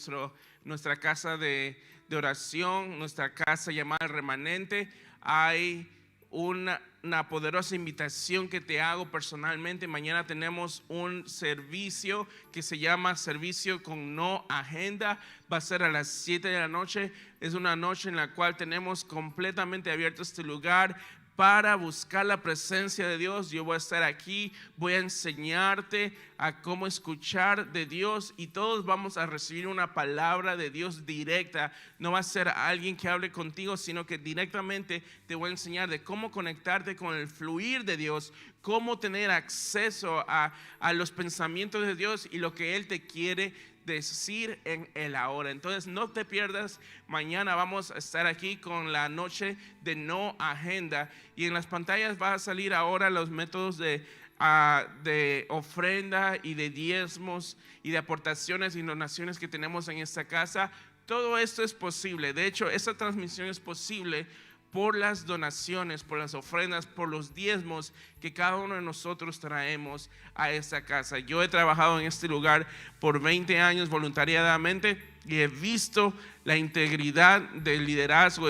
nuestra casa de oración, nuestra casa llamada El Remanente. Hay una poderosa invitación que te hago personalmente. Mañana tenemos un servicio que se llama Servicio con No Agenda. Va a ser a las 7 de la noche. Es una noche en la cual tenemos completamente abierto este lugar para buscar la presencia de Dios. Yo voy a estar aquí, voy a enseñarte a cómo escuchar de Dios y todos vamos a recibir una palabra de Dios directa. No va a ser alguien que hable contigo, sino que directamente te voy a enseñar de cómo conectarte con el fluir de Dios, cómo tener acceso a los pensamientos de Dios y lo que Él te quiere decir en el ahora. Entonces no te pierdas. Mañana vamos a estar aquí con la noche de No Agenda y en las pantallas va a salir ahora los métodos de ofrenda y de diezmos y de aportaciones y donaciones que tenemos en esta casa. Todo esto es posible. De hecho, esta transmisión es posible por las donaciones, por las ofrendas, por los diezmos que cada uno de nosotros traemos a esta casa. Yo he trabajado en este lugar por 20 años voluntariadamente y he visto la integridad del liderazgo.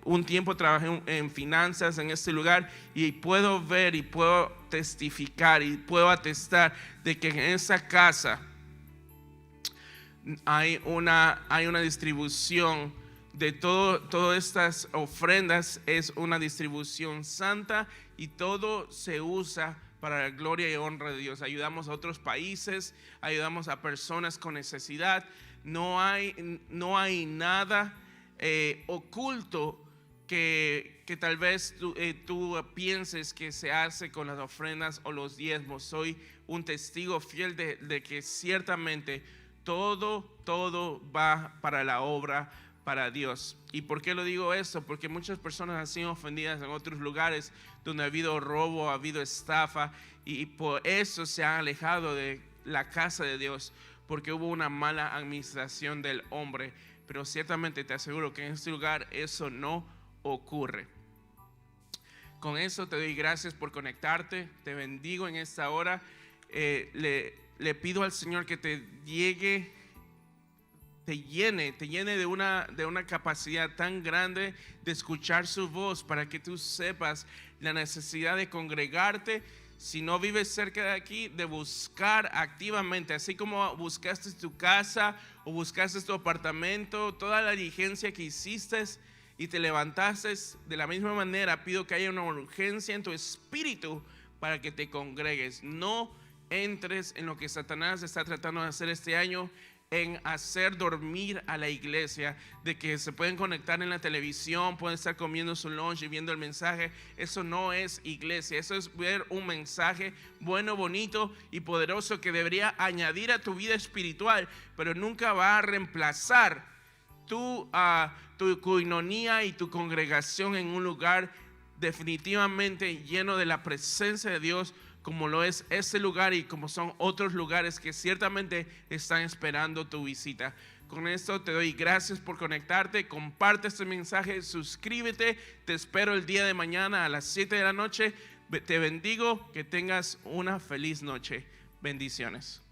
Un tiempo trabajé en finanzas en este lugar y puedo ver y puedo testificar y puedo atestar de que en esa casa hay una distribución de todas estas ofrendas es una distribución santa y todo se usa para la gloria y honra de Dios. Ayudamos a otros países, ayudamos a personas con necesidad. No hay nada oculto que tal vez tú pienses que se hace con las ofrendas o los diezmos. Soy un testigo fiel de que ciertamente todo va para la obra, para Dios. ¿Y por qué lo digo esto? Porque muchas personas han sido ofendidas en otros lugares donde ha habido robo, ha habido estafa, y por eso se han alejado de la casa de Dios, porque hubo una mala administración del hombre. Pero ciertamente te aseguro que en este lugar eso no ocurre. Con eso te doy gracias por conectarte, te bendigo en esta hora. Le pido al Señor que te llene de una capacidad tan grande de escuchar su voz, para que tú sepas la necesidad de congregarte. Si no vives cerca de aquí, de buscar activamente, así como buscaste tu casa o buscaste tu apartamento, toda la diligencia que hiciste y te levantaste, de la misma manera pido que haya una urgencia en tu espíritu para que te congregues. No entres en lo que Satanás está tratando de hacer este año, en hacer dormir a la iglesia, de que se pueden conectar en la televisión, pueden estar comiendo su lunch y viendo el mensaje. Eso no es iglesia, eso es ver un mensaje bueno, bonito y poderoso que debería añadir a tu vida espiritual, pero nunca va a reemplazar tu coinonía y tu congregación en un lugar definitivamente lleno de la presencia de Dios, como lo es este lugar y como son otros lugares que ciertamente están esperando tu visita. Con esto te doy gracias por conectarte. Comparte este mensaje, suscríbete. Te espero el día de mañana a las 7 de la noche. Te bendigo, que tengas una feliz noche. Bendiciones.